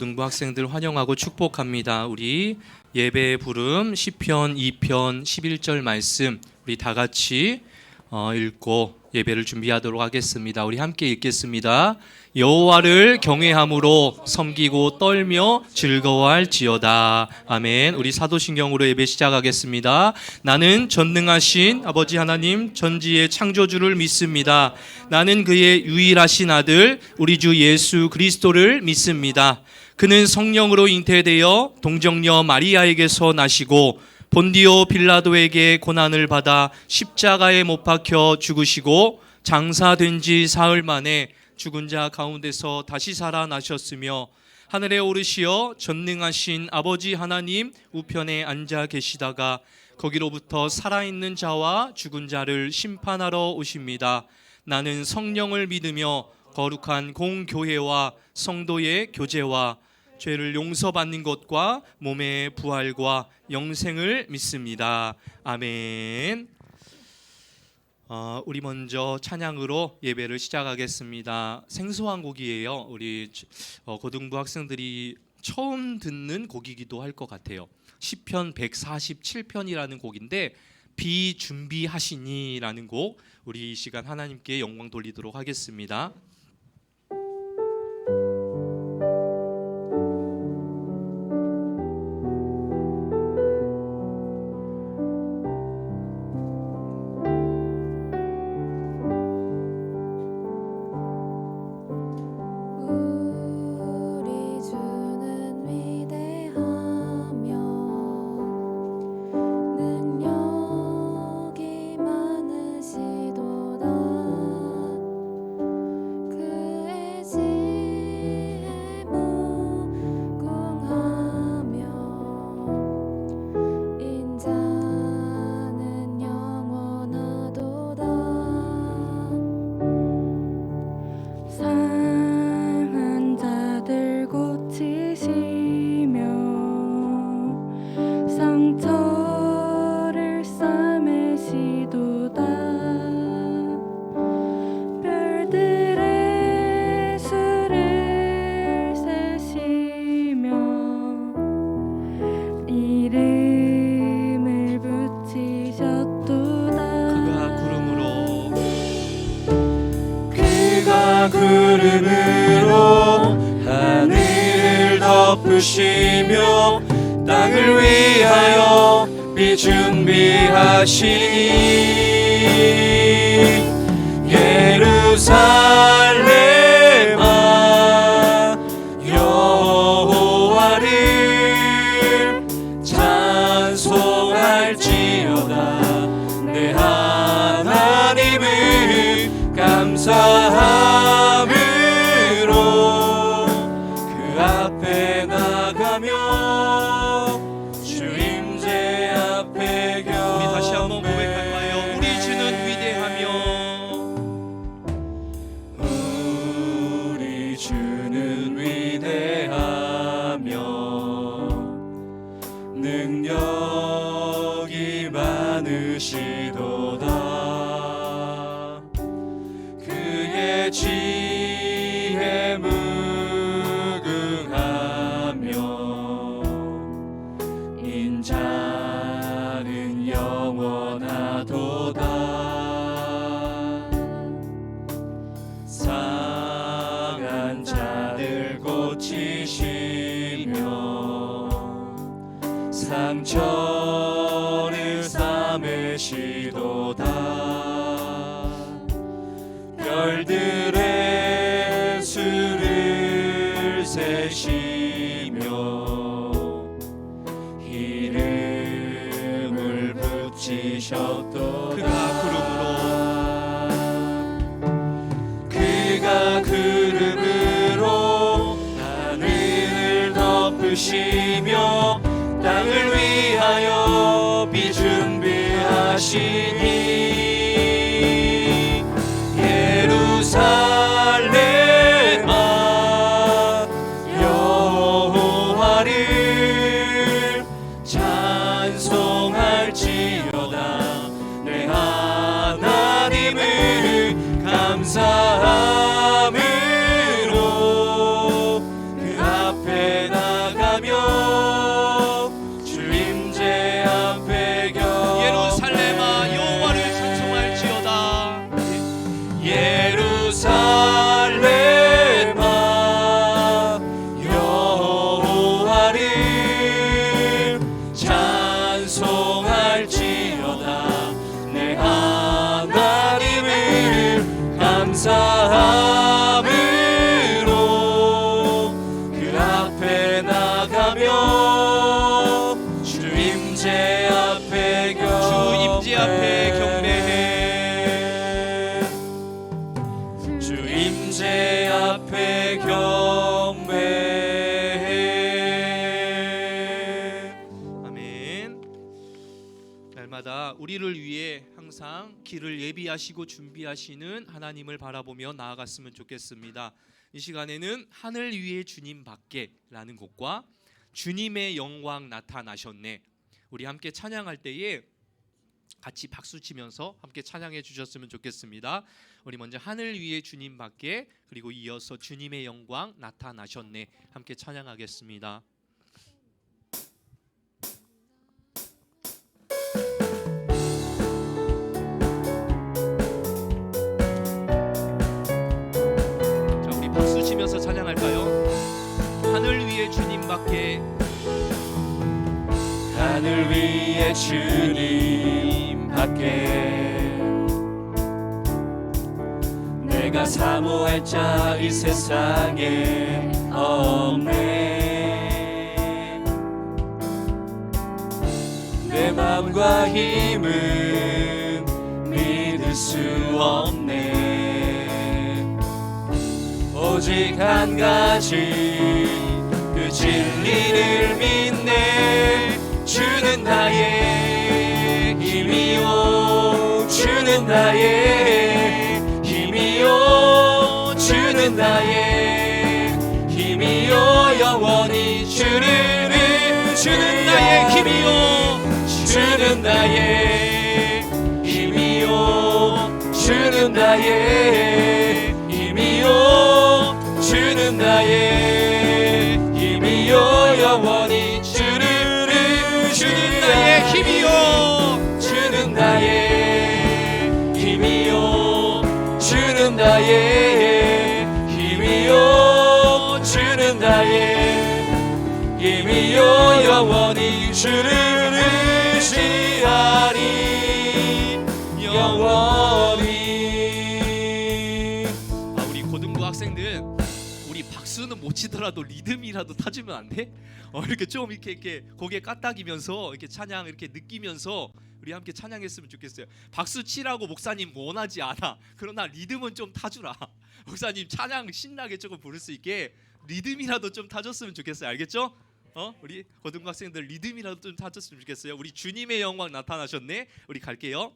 고등부 학생들 환영하고 축복합니다. 우리 예배 부름 시편 2편 11절 말씀 우리 다 같이 읽고 예배를 준비하도록 하겠습니다. 우리 함께 읽겠습니다. 여호와를 경외함으로 섬기고 떨며 즐거워할지어다. 아멘. 우리 사도신경으로 예배 시작하겠습니다. 나는 전능하신 아버지 하나님 전지의 창조주를 믿습니다. 나는 그의 유일하신 아들 우리 주 예수 그리스도를 믿습니다. 그는 성령으로 잉태되어 동정녀 마리아에게서 나시고 본디오 빌라도에게 고난을 받아 십자가에 못 박혀 죽으시고 장사된 지 사흘 만에 죽은 자 가운데서 다시 살아나셨으며 하늘에 오르시어 전능하신 아버지 하나님 우편에 앉아 계시다가 거기로부터 살아있는 자와 죽은 자를 심판하러 오십니다. 나는 성령을 믿으며 거룩한 공교회와 성도의 교제와 죄를 용서받는 것과 몸의 부활과 영생을 믿습니다. 아멘. 우리 먼저 찬양으로 예배를 시작하겠습니다. 생소한 곡이에요. 우리 고등부 학생들이 처음 듣는 곡이기도 할 것 같아요. 시편 147편이라는 곡인데 비준비하시니라는 곡, 우리 이 시간 하나님께 영광 돌리도록 하겠습니다. 구름으로 하늘을 덮으시며 땅을 위하여 비 준비하시니 예루살렘아 여호와를 찬송할지어다. 내 하나님을 감사함으로 그 앞에 나가며 주 임재 앞에 겨. 우리 다시 한번 고백할까요? 우리 주는 위대하며 우리 주는 위대하며 능력이 많으시도다. 그의 지혜 무궁하며 인자는 영원하도다. 상한 자들 고치시며 상처를 싸매시도다. 별들의 수를 세시며 이름을 붙이셨도다. 그가 구름으로 하늘을 덮으시며 땅을 위하여 비 준비하시니 예루살렘아 여호와를 찬송할지어다. 내 하나님을 감사함으로 그 앞에 날마다 우리를 위해 항상 길을 예비하시고 준비하시는 하나님을 바라보며 나아갔으면 좋겠습니다. 이 시간에는 하늘 위에 주님 밖에라는 곡과 주님의 영광 나타나셨네, 우리 함께 찬양할 때에 같이 박수 치면서 함께 찬양해 주셨으면 좋겠습니다. 우리 먼저 하늘 위에 주님 밖에, 그리고 이어서 주님의 영광 나타나셨네 함께 찬양하겠습니다. 자, 우리 박수 치면서 찬양할까요? 하늘 위에 주님 밖에, 하늘 위에 주님 밖에 내가 사모할 자 이 세상에 없네. 내 마음과 힘은 믿을 수 없네. 오직 한 가지 그 진리를 믿네. 주는 나의 힘이요, 주는 나의 힘이요, 주는 나의 힘이요, 영원히 주는 나의 힘이요, 주는 나의 힘이요, 주는 나의 힘이요, 주는 나의 힘이요, 영원히 주는 나의 힘이요, 주는 나의 힘이요, 주는 나의 힘이요, 주는 나의 힘이요, 영원히 주를 의지하리, 영원히. 우리 고등부 학생들, 우리 박수는 못 치더라도 리듬이라도 타주면 안 돼? 이렇게 좀 이렇게 고개 까딱이면서 이렇게 찬양 이렇게 느끼면서 우리 함께 찬양했으면 좋겠어요. 박수 치라고 목사님 원하지 않아. 그러나 리듬은 좀 타주라. 목사님 찬양 신나게 조금 부를 수 있게 리듬이라도 좀 타줬으면 좋겠어요. 알겠죠? 우리 고등부 학생들 리듬이라도 좀 타줬으면 좋겠어요. 우리 주님의 영광 나타나셨네. 우리 갈게요.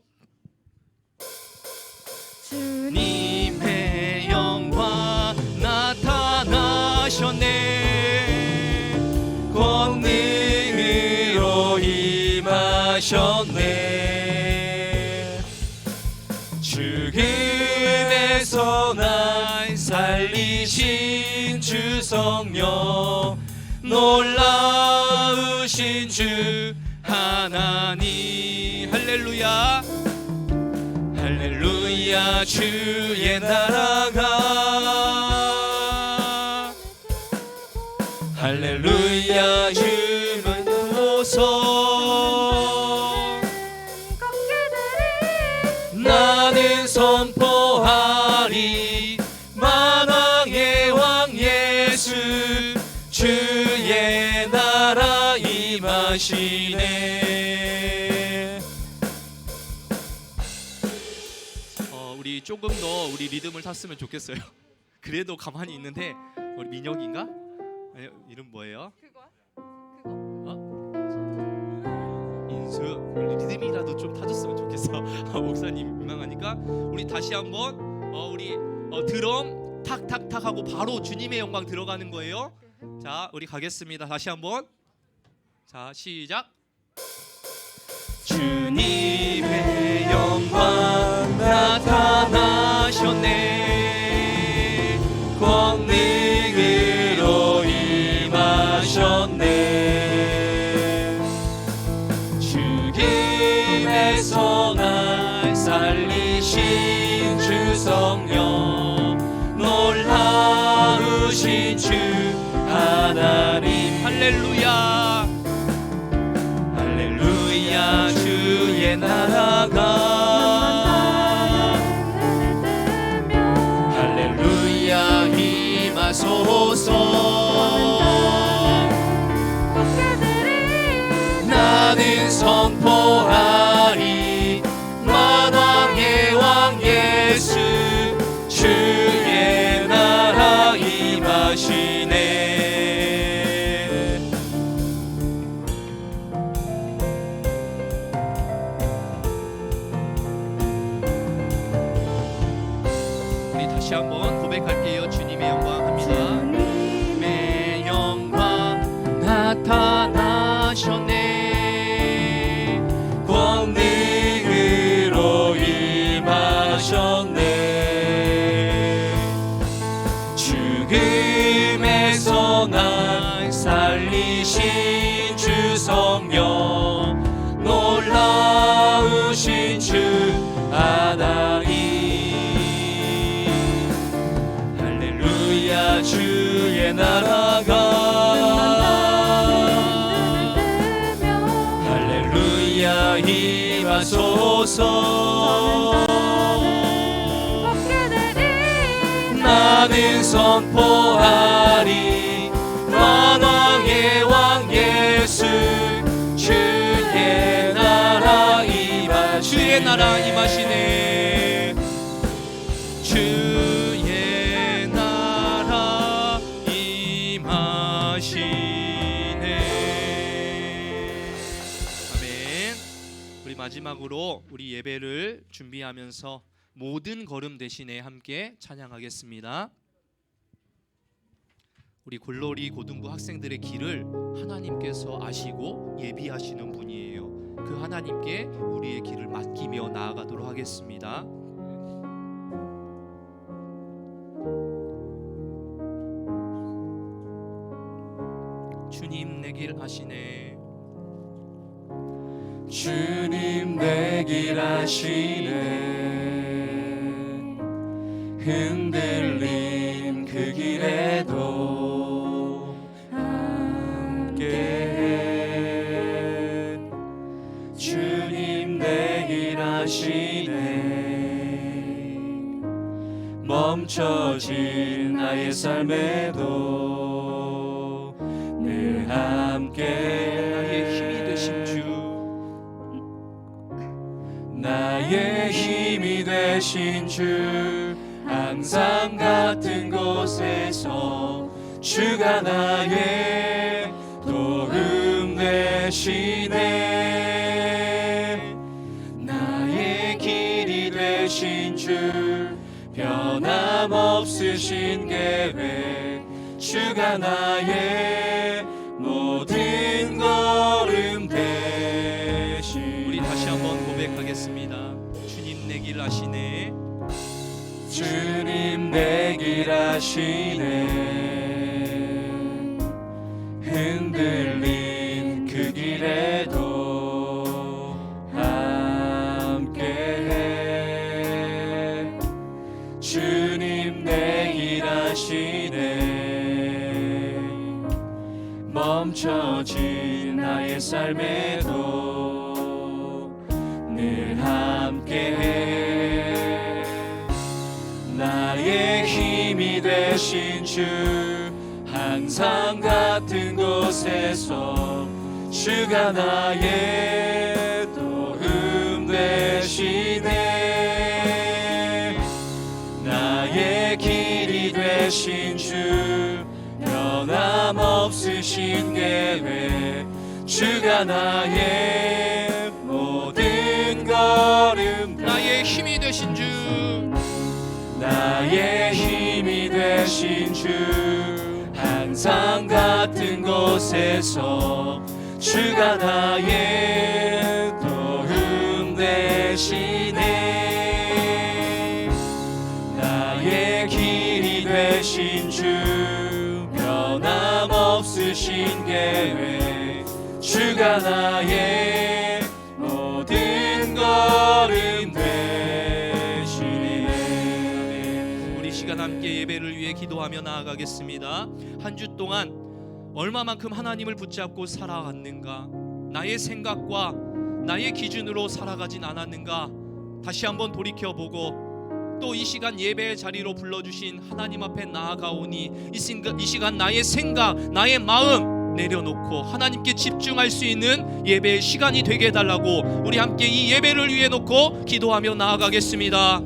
주님의 영광 나타나셨네. 권능으로 임하셨네. 죽음에서 날 살리신 주 성령, 놀라우신 주 하나님. 할렐루야, 할렐루야. 주의 나라가, 할렐루야. 주만 보소. 나는 선포하리, 만왕의 왕 예수, 주의 나라 임하시네. 우리 조금 더 우리 리듬을 탔으면 좋겠어요. 그래도 가만히 있는데 우리 민혁인가? 아니, 이름 뭐예요? 인수. 우리 리듬이라도 좀 타줬으면 좋겠어. 목사님 민망하니까 우리 다시 한번 우리 드럼 탁탁탁 하고 바로 주님의 영광 들어가는 거예요. 자, 우리 가겠습니다. 다시 한번. 자, 시작. 주님의 영광 나타나셨네. 권능으로 임하셨네. 죽음에서 날 살리신 주 성령, 놀라우신 주 하나님. 할렐루야, 할렐루야. 주의 나라가, 할렐루야. 임하소서. 나는 선포하리, 만왕의 왕 예수, 주의 나라 임하시네. 다시 한번 고백할게요. 주님의 영광 합니다. 주님의 영광 나타나셨네. 권능으로 임하셨네. 죽음에서 날 살리신 주 성령, 놀라우신 주 하나님. 할렐루야 주의 나라가, 할렐루야 임하소서. 나는 선포하리 만왕의 왕 예수, 주의 나라 임하시네. 주의 나라 임하시네. 주의 나라 임하시네. 아멘. 우리 마지막으로 우리 예배를 준비하면서 모든 걸음 대신에 함께 찬양하겠습니다. 우리 골로리 고등부 학생들의 길을 하나님께서 아시고 예비하시는 분이에요. 그 하나님께 우리의 길을 맡기며 나아가도록 하겠습니다. 주님 내 길 아시네. 주님 내 길 아시네. 흔들린 그 길에도 함께해. 주님 내 길 아시네. 멈춰진 나의 삶에도 늘 함께. 나의 힘이 되신 주, 나의 힘이 되신 주, 항상 같은 곳에서 주가 나의 도움 되시네. 나의 길이 되신 주, 변함없으신 계획, 주가 나의 모든 걸음 되시네. 우리 다시 한번 고백하겠습니다. 주님 내 길 아시네. 주님 내 길 아시네. 흔들린 그 길에도 함께해. 주님 내 길 아시네. 멈춰진 나의 삶에도 늘 함께해. 나의 힘이 되신 주, 항상 같은 곳에서 주가 나의 도움 되시네. 나의 길이 되신 주, 변함없으신 계획, 주가 나의 모든 걸음. 나의 힘이 되신 주, 나의 힘이 되신 주, 항상 같은 곳에서 주가 나의 도움 되시네. 나의 길이 되신 주, 변함없으신 계획, 주가 나의 모든 걸음 되시네. 우리 시간 함께 예배를 위해 기도하며 나아가겠습니다. 한 주 동안 얼마만큼 하나님을 붙잡고 살아갔는가, 나의 생각과 나의 기준으로 살아가진 않았는가 다시 한번 돌이켜보고, 또 이 시간 예배의 자리로 불러주신 하나님 앞에 나아가오니 이 시간 나의 생각, 나의 마음 내려놓고 하나님께 집중할 수 있는 예배의 시간이 되게 해달라고 우리 함께 이 예배를 위해 놓고 기도하며 나아가겠습니다.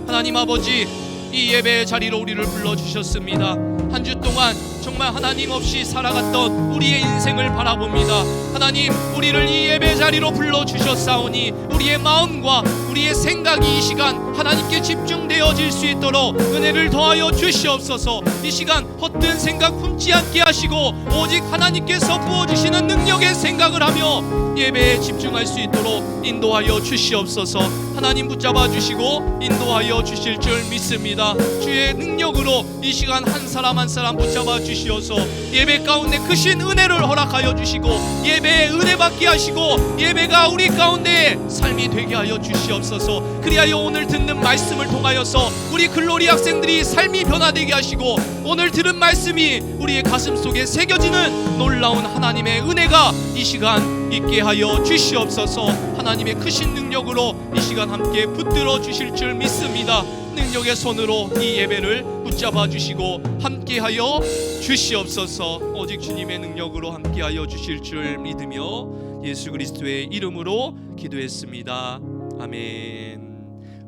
하나님 아버지, 이 예배의 자리로 우리를 불러주셨습니다. 한 주 동안 정말 하나님 없이 살아갔던 우리의 인생을 바라봅니다. 하나님, 우리를 이 예배 자리로 불러주셨사오니 우리의 마음과 우리의 생각이 이 시간 하나님께 집중되어질 수 있도록 은혜를 더하여 주시옵소서. 이 시간 헛된 생각 품지 않게 하시고 오직 하나님께서 부어주시는 능력의 생각을 하며 예배에 집중할 수 있도록 인도하여 주시옵소서. 하나님 붙잡아 주시고 인도하여 주실 줄 믿습니다. 주의 능력으로 이 시간 한 사람 한 사람 붙잡아 주시어서 예배 가운데 크신 은혜를 허락하여 주시고 예배에 은혜 받게 하시고 예배가 우리 가운데 삶이 되게 하여 주시옵소서. 그리하여 오늘 듣는 말씀을 통하여서 우리 글로리 학생들이 삶이 변화되게 하시고 오늘 들은 말씀이 우리의 가슴 속에 새겨지는 놀라운 하나님의 은혜가 이 시간 있게 하여 주시옵소서. 하나님의 크신 능력으로 이 시간 함께 붙들어 주실 줄 믿습니다. 능력의 손으로 이 예배를 붙잡아 주시고 함께 하여 주시옵소서. 오직 주님의 능력으로 함께 하여 주실 줄 믿으며 예수 그리스도의 이름으로 기도했습니다. 아멘.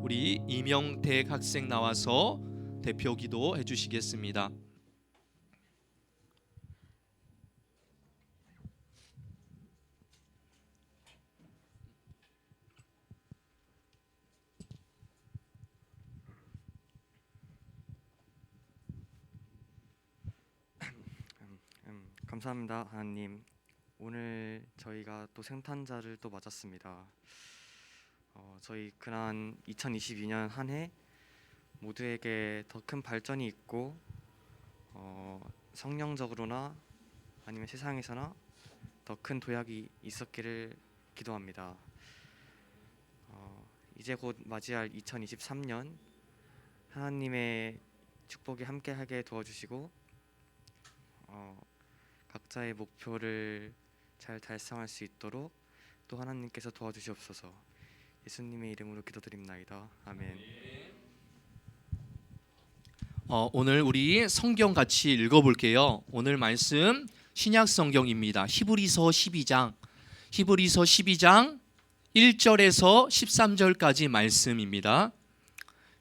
우리 이명택 학생 나와서 대표 기도 해주시겠습니다. 감사합니다, 하나님. 오늘 저희가 또 생탄자를 또 맞았습니다. 저희 근한 2022년 한 해 모두에게 더 큰 발전이 있고 성령적으로나 아니면 세상에서나 더 큰 도약이 있었기를 기도합니다. 이제 곧 맞이할 2023년 하나님의 축복이 함께하게 도와주시고 각자의 목표를 잘 달성할 수 있도록 또 하나님께서 도와주시옵소서. 예수님의 이름으로 기도드립나이다. 아멘. 오늘 우리 성경 같이 읽어볼게요. 오늘 말씀 신약 성경입니다. 히브리서 12장 1절에서 13절까지 말씀입니다.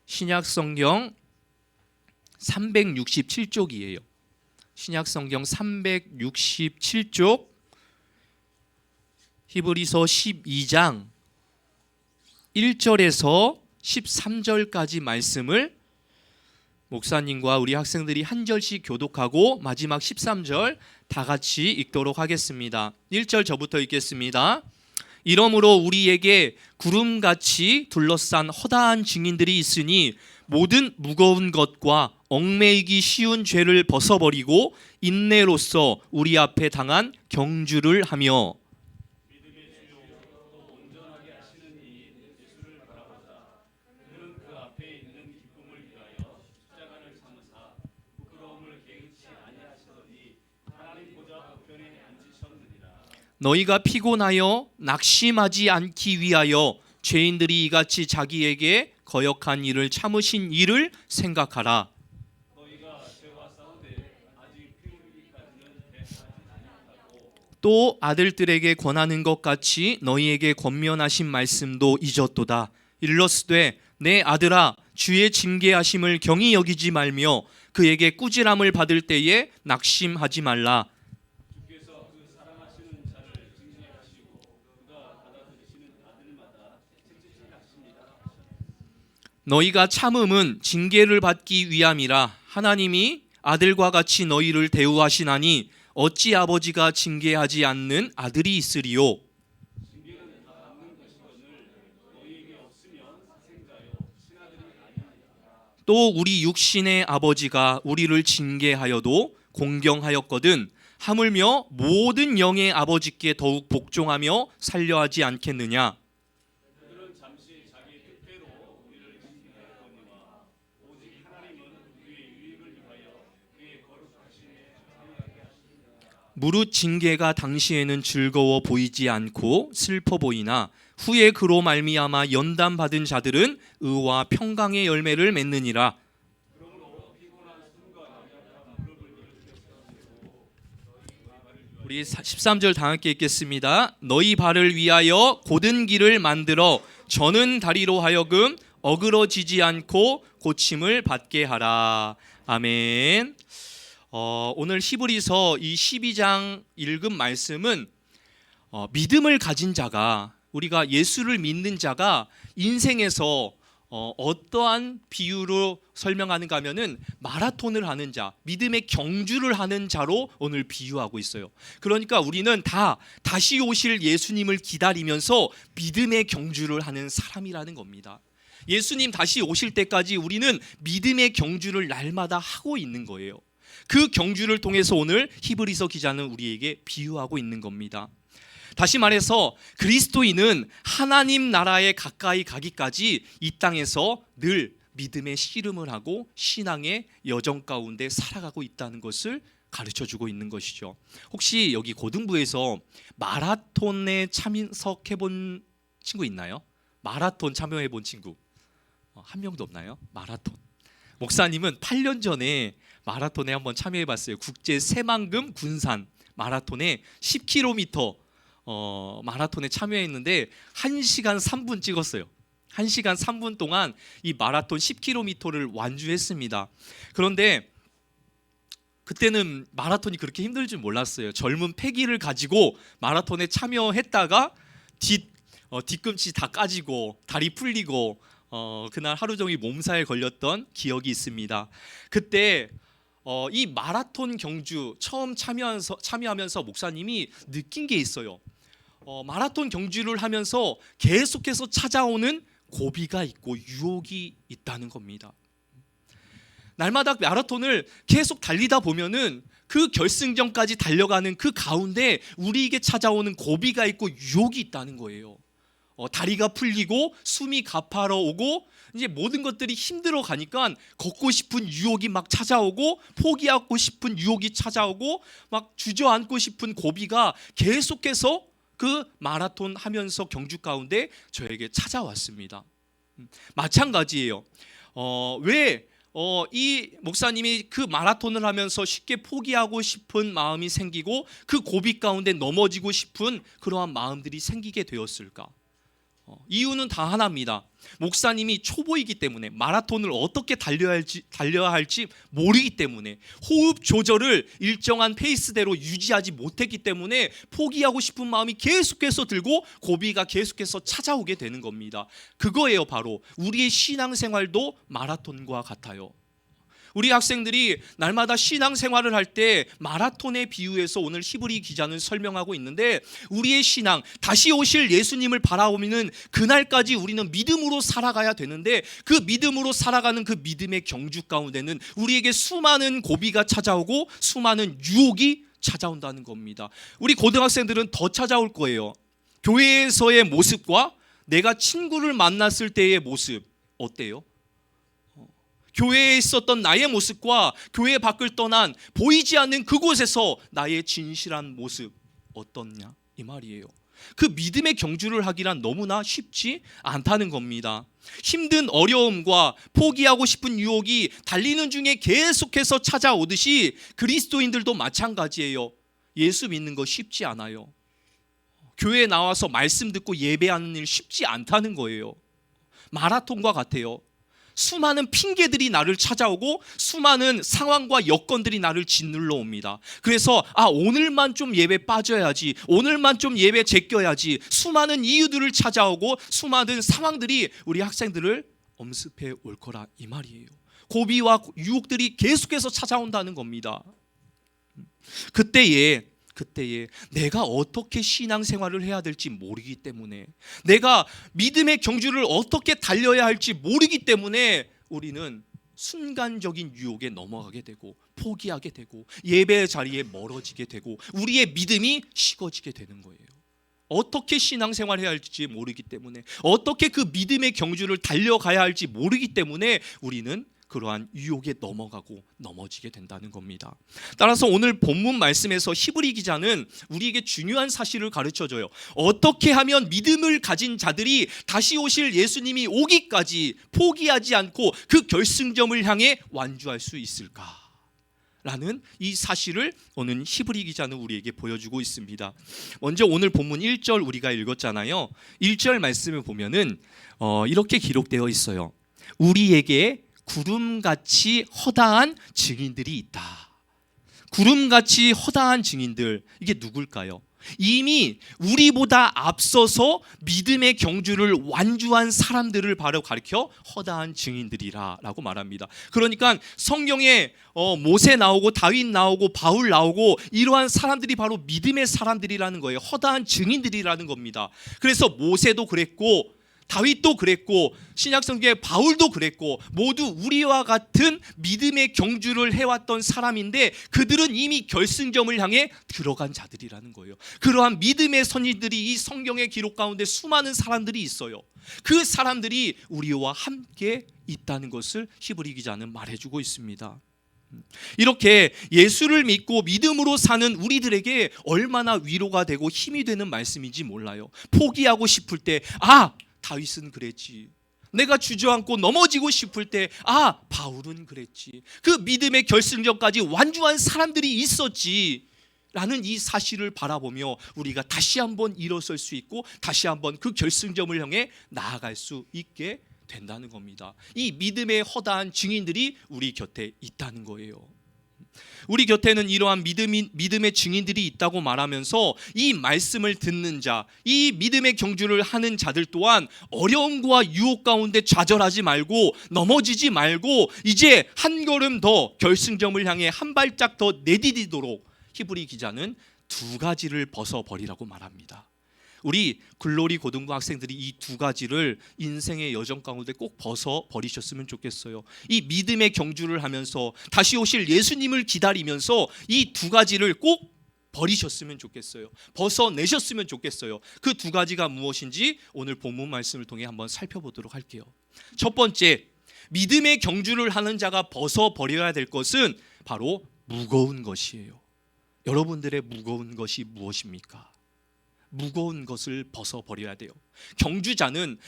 신약 성경 367쪽이에요. 신약 성경 367쪽 히브리서 12장 1절에서 13절까지 말씀을 목사님과 우리 학생들이 한 절씩 교독하고 마지막 13절 다 같이 읽도록 하겠습니다. 1절 저부터 읽겠습니다. 이러므로 우리에게 구름같이 둘러싼 허다한 증인들이 있으니 모든 무거운 것과 얽매이기 쉬운 죄를 벗어버리고 인내로써 우리 앞에 당한 경주를 하며 너희가 피곤하여 낙심하지 않기 위하여 죄인들이 이같이 자기에게 거역한 일을 참으신 일을 생각하라. 또 아들들에게 권하는 것 같이 너희에게 권면하신 말씀도 잊었도다. 일러스되 내 아들아 주의 징계하심을 경히 여기지 말며 그에게 꾸지람을 받을 때에 낙심하지 말라. 너희가 참음은 징계를 받기 위함이라. 하나님이 아들과 같이 너희를 대우하시나니 어찌 아버지가 징계하지 않는 아들이 있으리요. 또 우리 육신의 아버지가 우리를 징계하여도 공경하였거든 하물며 모든 영의 아버지께 더욱 복종하며 살려하지 않겠느냐. 무릇 징계가 당시에는 즐거워 보이지 않고 슬퍼 보이나 후에 그로 말미암아 연단 받은 자들은 의와 평강의 열매를 맺느니라. 우리 13절 다 함께 읽겠습니다. 너희 발을 위하여 곧은 길을 만들어 저는 다리로 하여금 어그러지지 않고 고침을 받게 하라. 아멘. 오늘 히브리서 이 12장 읽은 말씀은 믿음을 가진 자가, 우리가 예수를 믿는 자가 인생에서 어떠한 비유로 설명하는가 하면은 마라톤을 하는 자, 믿음의 경주를 하는 자로 오늘 비유하고 있어요. 그러니까 우리는 다시 오실 예수님을 기다리면서 믿음의 경주를 하는 사람이라는 겁니다. 예수님 다시 오실 때까지 우리는 믿음의 경주를 날마다 하고 있는 거예요. 그 경주를 통해서 오늘 히브리서 기자는 우리에게 비유하고 있는 겁니다. 다시 말해서 그리스도인은 하나님 나라에 가까이 가기까지 이 땅에서 늘 믿음의 씨름을 하고 신앙의 여정 가운데 살아가고 있다는 것을 가르쳐주고 있는 것이죠. 혹시 여기 고등부에서 마라톤에 참석해본 친구 있나요? 마라톤 참여해본 친구 한 명도 없나요? 마라톤. 목사님은 8년 전에 마라톤에 한번 참여해봤어요. 국제 새만금 군산 마라톤에 10km 마라톤에 참여했는데 1시간 3분 찍었어요. 1시간 3분 동안 이 마라톤 10km를 완주했습니다. 그런데 그때는 마라톤이 그렇게 힘들 줄 몰랐어요. 젊은 패기를 가지고 마라톤에 참여했다가 뒤꿈치 다 까지고 다리 풀리고 그날 하루 종일 몸살에 걸렸던 기억이 있습니다. 그때 이 마라톤 경주 처음 참여하면서 목사님이 느낀 게 있어요. 마라톤 경주를 하면서 계속해서 찾아오는 고비가 있고 유혹이 있다는 겁니다. 날마다 마라톤을 계속 달리다 보면은 그 결승점까지 달려가는 그 가운데 우리에게 찾아오는 고비가 있고 유혹이 있다는 거예요. 다리가 풀리고 숨이 가파러오고 이제 모든 것들이 힘들어 가니까 걷고 싶은 유혹이 막 찾아오고 포기하고 싶은 유혹이 찾아오고 막 주저앉고 싶은 고비가 계속해서 그 마라톤 하면서 경주 가운데 저에게 찾아왔습니다. 마찬가지예요. 왜 이 목사님이 그 마라톤을 하면서 쉽게 포기하고 싶은 마음이 생기고 그 고비 가운데 넘어지고 싶은 그러한 마음들이 생기게 되었을까? 이유는 다 하나입니다. 목사님이 초보이기 때문에 마라톤을 어떻게 달려야 할지 모르기 때문에 호흡 조절을 일정한 페이스대로 유지하지 못했기 때문에 포기하고 싶은 마음이 계속해서 들고 고비가 계속해서 찾아오게 되는 겁니다. 그거예요. 바로 우리의 신앙생활도 마라톤과 같아요. 우리 학생들이 날마다 신앙생활을 할 때 마라톤에 비유해서 오늘 히브리 기자는 설명하고 있는데 우리의 신앙, 다시 오실 예수님을 바라보는 그날까지 우리는 믿음으로 살아가야 되는데 그 믿음으로 살아가는 그 믿음의 경주 가운데는 우리에게 수많은 고비가 찾아오고 수많은 유혹이 찾아온다는 겁니다. 우리 고등학생들은 더 찾아올 거예요. 교회에서의 모습과 내가 친구를 만났을 때의 모습 어때요? 교회에 있었던 나의 모습과 교회 밖을 떠난 보이지 않는 그곳에서 나의 진실한 모습 어떻냐 이 말이에요. 그 믿음의 경주를 하기란 너무나 쉽지 않다는 겁니다. 힘든 어려움과 포기하고 싶은 유혹이 달리는 중에 계속해서 찾아오듯이 그리스도인들도 마찬가지예요. 예수 믿는 거 쉽지 않아요. 교회에 나와서 말씀 듣고 예배하는 일 쉽지 않다는 거예요. 마라톤과 같아요. 수많은 핑계들이 나를 찾아오고 수많은 상황과 여건들이 나를 짓눌러 옵니다. 그래서 오늘만 좀 예배 빠져야지, 오늘만 좀 예배 제껴야지, 수많은 이유들을 찾아오고 수많은 상황들이 우리 학생들을 엄습해 올 거라 이 말이에요. 고비와 유혹들이 계속해서 찾아온다는 겁니다. 그때에 내가 어떻게 신앙생활을 해야 될지 모르기 때문에, 내가 믿음의 경주를 어떻게 달려야 할지 모르기 때문에 우리는 순간적인 유혹에 넘어가게 되고 포기하게 되고 예배의 자리에 멀어지게 되고 우리의 믿음이 식어지게 되는 거예요. 어떻게 신앙생활해야 할지 모르기 때문에, 어떻게 그 믿음의 경주를 달려가야 할지 모르기 때문에 우리는 그러한 유혹에 넘어가고 넘어지게 된다는 겁니다. 따라서 오늘 본문 말씀에서 히브리 기자는 우리에게 중요한 사실을 가르쳐줘요. 어떻게 하면 믿음을 가진 자들이 다시 오실 예수님이 오기까지 포기하지 않고 그 결승점을 향해 완주할 수 있을까? 라는 이 사실을 오늘 히브리 기자는 우리에게 보여주고 있습니다. 먼저 오늘 본문 1절 우리가 읽었잖아요. 1절 말씀을 보면은 이렇게 기록되어 있어요. 우리에게 구름같이 허다한 증인들이 있다. 구름같이 허다한 증인들, 이게 누굴까요? 이미 우리보다 앞서서 믿음의 경주를 완주한 사람들을 바로 가리켜 허다한 증인들이라고 말합니다. 그러니까 성경에 모세 나오고 다윗 나오고 바울 나오고 이러한 사람들이 바로 믿음의 사람들이라는 거예요. 허다한 증인들이라는 겁니다. 그래서 모세도 그랬고 다윗도 그랬고 신약성경의 바울도 그랬고 모두 우리와 같은 믿음의 경주를 해왔던 사람인데 그들은 이미 결승점을 향해 들어간 자들이라는 거예요. 그러한 믿음의 선지들이 이 성경의 기록 가운데 수많은 사람들이 있어요. 그 사람들이 우리와 함께 있다는 것을 히브리 기자는 말해주고 있습니다. 이렇게 예수를 믿고 믿음으로 사는 우리들에게 얼마나 위로가 되고 힘이 되는 말씀인지 몰라요. 포기하고 싶을 때 다윗은 그랬지. 내가 주저앉고 넘어지고 싶을 때 바울은 그랬지. 그 믿음의 결승점까지 완주한 사람들이 있었지 라는 이 사실을 바라보며 우리가 다시 한번 일어설 수 있고 다시 한번 그 결승점을 향해 나아갈 수 있게 된다는 겁니다. 이 믿음의 허다한 증인들이 우리 곁에 있다는 거예요. 우리 곁에는 이러한 믿음의 증인들이 있다고 말하면서 이 말씀을 듣는 자, 이 믿음의 경주를 하는 자들 또한 어려움과 유혹 가운데 좌절하지 말고 넘어지지 말고 이제 한 걸음 더 결승점을 향해 한 발짝 더 내디디도록 히브리 기자는 두 가지를 벗어버리라고 말합니다. 우리 글로리 고등부 학생들이 이 두 가지를 인생의 여정 가운데 꼭 벗어버리셨으면 좋겠어요. 이 믿음의 경주를 하면서 다시 오실 예수님을 기다리면서 이 두 가지를 꼭 버리셨으면 좋겠어요. 벗어내셨으면 좋겠어요. 그 두 가지가 무엇인지 오늘 본문 말씀을 통해 한번 살펴보도록 할게요. 첫 번째, 믿음의 경주를 하는 자가 벗어버려야 될 것은 바로 무거운 것이에요. 여러분들의 무거운 것이 무엇입니까? 무거운 것을 벗어버려야 돼요.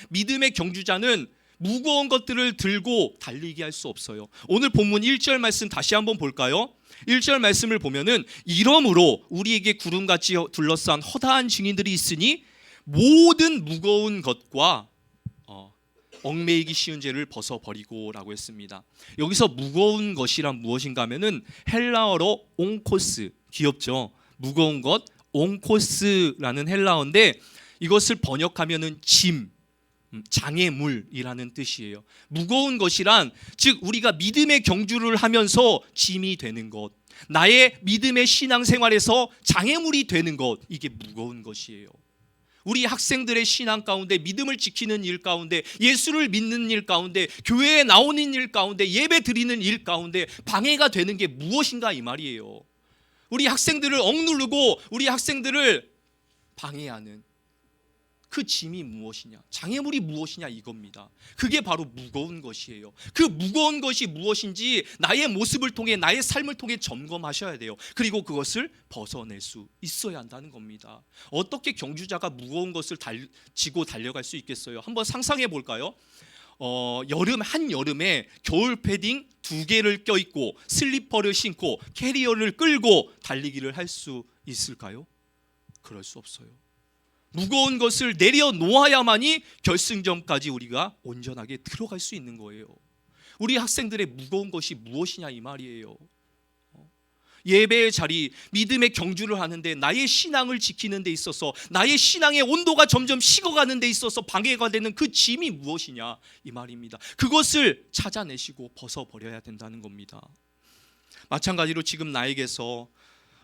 믿음의 경주자는 무거운 것들을 들고 달리게 할 수 없어요. 오늘 본문 1절 말씀 다시 한번 볼까요? 1절 말씀을 보면은 이러므로 우리에게 구름같이 둘러싼 허다한 증인들이 있으니 모든 무거운 것과 얽매이기 쉬운 죄를 벗어버리고 라고 했습니다. 여기서 무거운 것이란 무엇인가 하면은 헬라어로 옹코스, 귀엽죠? 무거운 것, 옹코스라는 헬라어인데 이것을 번역하면은 짐, 장애물이라는 뜻이에요. 무거운 것이란 즉 우리가 믿음의 경주를 하면서 짐이 되는 것, 나의 믿음의 신앙생활에서 장애물이 되는 것, 이게 무거운 것이에요. 우리 학생들의 신앙 가운데 믿음을 지키는 일 가운데 예수를 믿는 일 가운데 교회에 나오는 일 가운데 예배 드리는 일 가운데 방해가 되는 게 무엇인가 이 말이에요. 우리 학생들을 억누르고 우리 학생들을 방해하는 그 짐이 무엇이냐, 장애물이 무엇이냐 이겁니다. 그게 바로 무거운 것이에요. 그 무거운 것이 무엇인지 나의 모습을 통해 나의 삶을 통해 점검하셔야 돼요. 그리고 그것을 벗어낼 수 있어야 한다는 겁니다. 어떻게 경주자가 무거운 것을 지고 달려갈 수 있겠어요? 한번 상상해 볼까요? 한여름에 겨울 패딩 2개를 껴입고 슬리퍼를 신고 캐리어를 끌고 달리기를 할 수 있을까요? 그럴 수 없어요. 무거운 것을 내려놓아야만이 결승점까지 우리가 온전하게 들어갈 수 있는 거예요. 우리 학생들의 무거운 것이 무엇이냐 이 말이에요. 예배의 자리, 믿음의 경주를 하는데 나의 신앙을 지키는 데 있어서 나의 신앙의 온도가 점점 식어가는 데 있어서 방해가 되는 그 짐이 무엇이냐 이 말입니다. 그것을 찾아내시고 벗어버려야 된다는 겁니다. 마찬가지로 지금 나에게서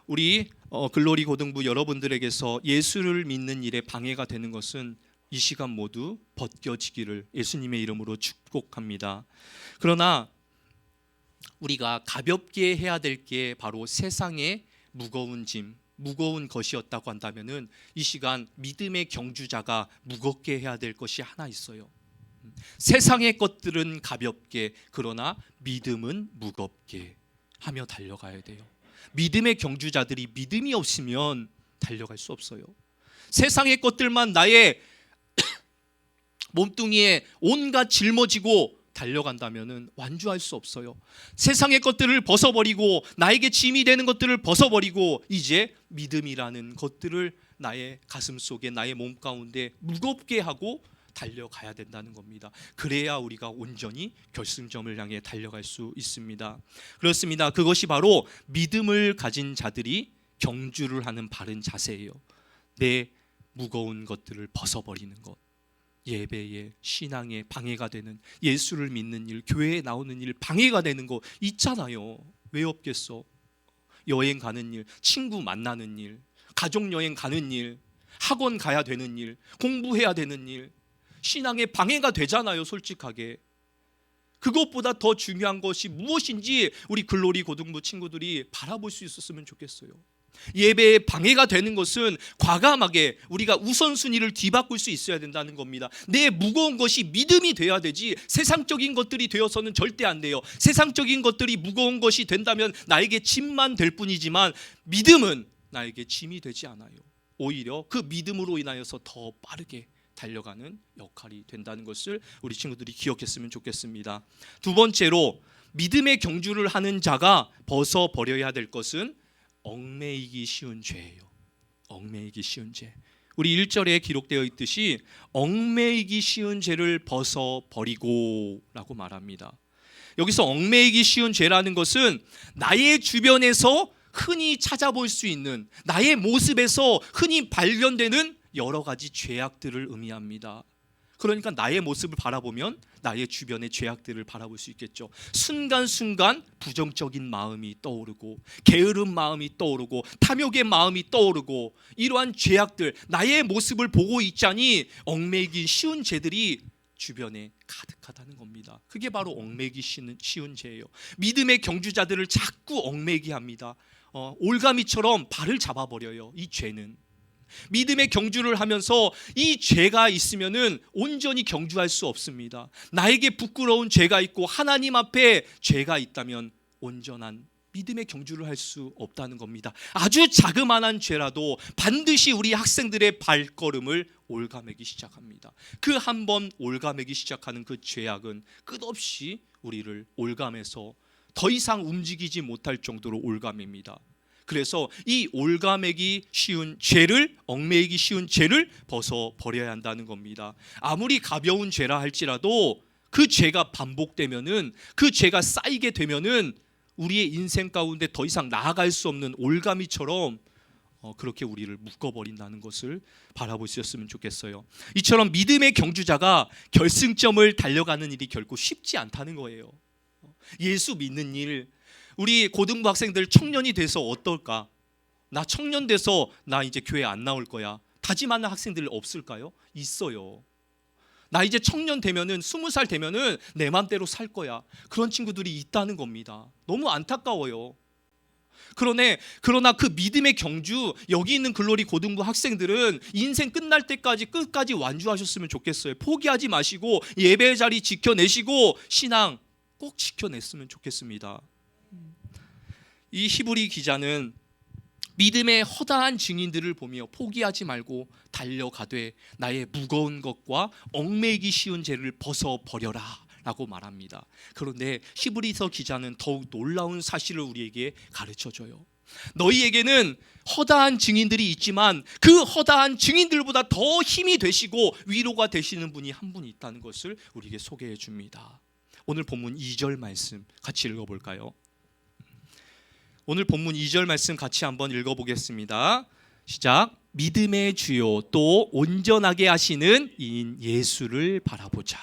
우리 글로리 고등부 여러분들에게서 예수를 믿는 일에 방해가 되는 것은 이 시간 모두 벗겨지기를 예수님의 이름으로 축복합니다. 그러나 우리가 가볍게 해야 될 게 바로 세상의 무거운 짐, 무거운 것이었다고 한다면은 이 시간 믿음의 경주자가 무겁게 해야 될 것이 하나 있어요. 세상의 것들은 가볍게, 그러나 믿음은 무겁게 하며 달려가야 돼요. 믿음의 경주자들이 믿음이 없으면 달려갈 수 없어요. 세상의 것들만 나의 몸뚱이에 온갖 짊어지고 달려간다면은 완주할 수 없어요. 세상의 것들을 벗어버리고 나에게 짐이 되는 것들을 벗어버리고 이제 믿음이라는 것들을 나의 가슴 속에 나의 몸 가운데 무겁게 하고 달려가야 된다는 겁니다. 그래야 우리가 온전히 결승점을 향해 달려갈 수 있습니다. 그렇습니다. 그것이 바로 믿음을 가진 자들이 경주를 하는 바른 자세예요. 내 무거운 것들을 벗어버리는 것, 예배에 신앙에 방해가 되는, 예수를 믿는 일, 교회에 나오는 일 방해가 되는 거 있잖아요. 왜 없겠어? 여행 가는 일, 친구 만나는 일, 가족여행 가는 일, 학원 가야 되는 일, 공부해야 되는 일, 신앙에 방해가 되잖아요. 솔직하게. 그것보다 더 중요한 것이 무엇인지 우리 글로리 고등부 친구들이 바라볼 수 있었으면 좋겠어요. 예배에 방해가 되는 것은 과감하게 우리가 우선순위를 뒤바꿀 수 있어야 된다는 겁니다. 내 무거운 것이 믿음이 돼야 되지 세상적인 것들이 되어서는 절대 안 돼요. 세상적인 것들이 무거운 것이 된다면 나에게 짐만 될 뿐이지만 믿음은 나에게 짐이 되지 않아요. 오히려 그 믿음으로 인하여서 더 빠르게 달려가는 역할이 된다는 것을 우리 친구들이 기억했으면 좋겠습니다. 두 번째로 믿음의 경주를 하는 자가 벗어버려야 될 것은 얽매이기 쉬운 죄예요. 얽매이기 쉬운 죄. 우리 1절에 기록되어 있듯이 얽매이기 쉬운 죄를 벗어버리고 라고 말합니다. 여기서 얽매이기 쉬운 죄라는 것은 나의 주변에서 흔히 찾아볼 수 있는, 나의 모습에서 흔히 발견되는 여러 가지 죄악들을 의미합니다. 그러니까 나의 모습을 바라보면 나의 주변의 죄악들을 바라볼 수 있겠죠. 순간순간 부정적인 마음이 떠오르고, 게으른 마음이 떠오르고, 탐욕의 마음이 떠오르고, 이러한 죄악들, 나의 모습을 보고 있자니 얽매이기 쉬운 죄들이 주변에 가득하다는 겁니다. 그게 바로 얽매이기 쉬운 죄예요. 믿음의 경주자들을 자꾸 얽매이게 합니다. 올가미처럼 발을 잡아버려요. 이 죄는 믿음의 경주를 하면서 이 죄가 있으면은 온전히 경주할 수 없습니다. 나에게 부끄러운 죄가 있고 하나님 앞에 죄가 있다면 온전한 믿음의 경주를 할 수 없다는 겁니다. 아주 자그마한 죄라도 반드시 우리 학생들의 발걸음을 올가매기 시작합니다. 그 한 번 올가매기 시작하는 그 죄악은 끝없이 우리를 올가매서 더 이상 움직이지 못할 정도로 올가맵니다. 그래서 이 올가매기 쉬운 죄를, 얽매이기 쉬운 죄를 벗어버려야 한다는 겁니다. 아무리 가벼운 죄라 할지라도 그 죄가 반복되면은, 그 죄가 쌓이게 되면은 우리의 인생 가운데 더 이상 나아갈 수 없는 올가미처럼 그렇게 우리를 묶어버린다는 것을 바라볼 수 있었으면 좋겠어요. 이처럼 믿음의 경주자가 결승점을 달려가는 일이 결코 쉽지 않다는 거예요. 예수 믿는 일, 우리 고등부 학생들 청년이 돼서 어떨까? 나 청년 돼서 나 이제 교회 안 나올 거야. 다짐하는 학생들 없을까요? 있어요. 나 이제 청년 되면은 20살 되면은 내 맘대로 살 거야. 그런 친구들이 있다는 겁니다. 너무 안타까워요. 그러나 그 믿음의 경주, 여기 있는 글로리 고등부 학생들은 인생 끝날 때까지 끝까지 완주하셨으면 좋겠어요. 포기하지 마시고 예배 자리 지켜내시고 신앙 꼭 지켜냈으면 좋겠습니다. 이 히브리 기자는 믿음의 허다한 증인들을 보며 포기하지 말고 달려가되 나의 무거운 것과 얽매이기 쉬운 죄를 벗어버려라 라고 말합니다. 그런데 히브리서 기자는 더욱 놀라운 사실을 우리에게 가르쳐줘요. 너희에게는 허다한 증인들이 있지만 그 허다한 증인들보다 더 힘이 되시고 위로가 되시는 분이 한 분이 있다는 것을 우리에게 소개해 줍니다. 오늘 본문 2절 말씀 같이 읽어볼까요? 오늘 본문 2절 말씀 같이 한번 읽어보겠습니다. 시작. 믿음의 주요 또 온전하게 하시는 이인 예수를 바라보자.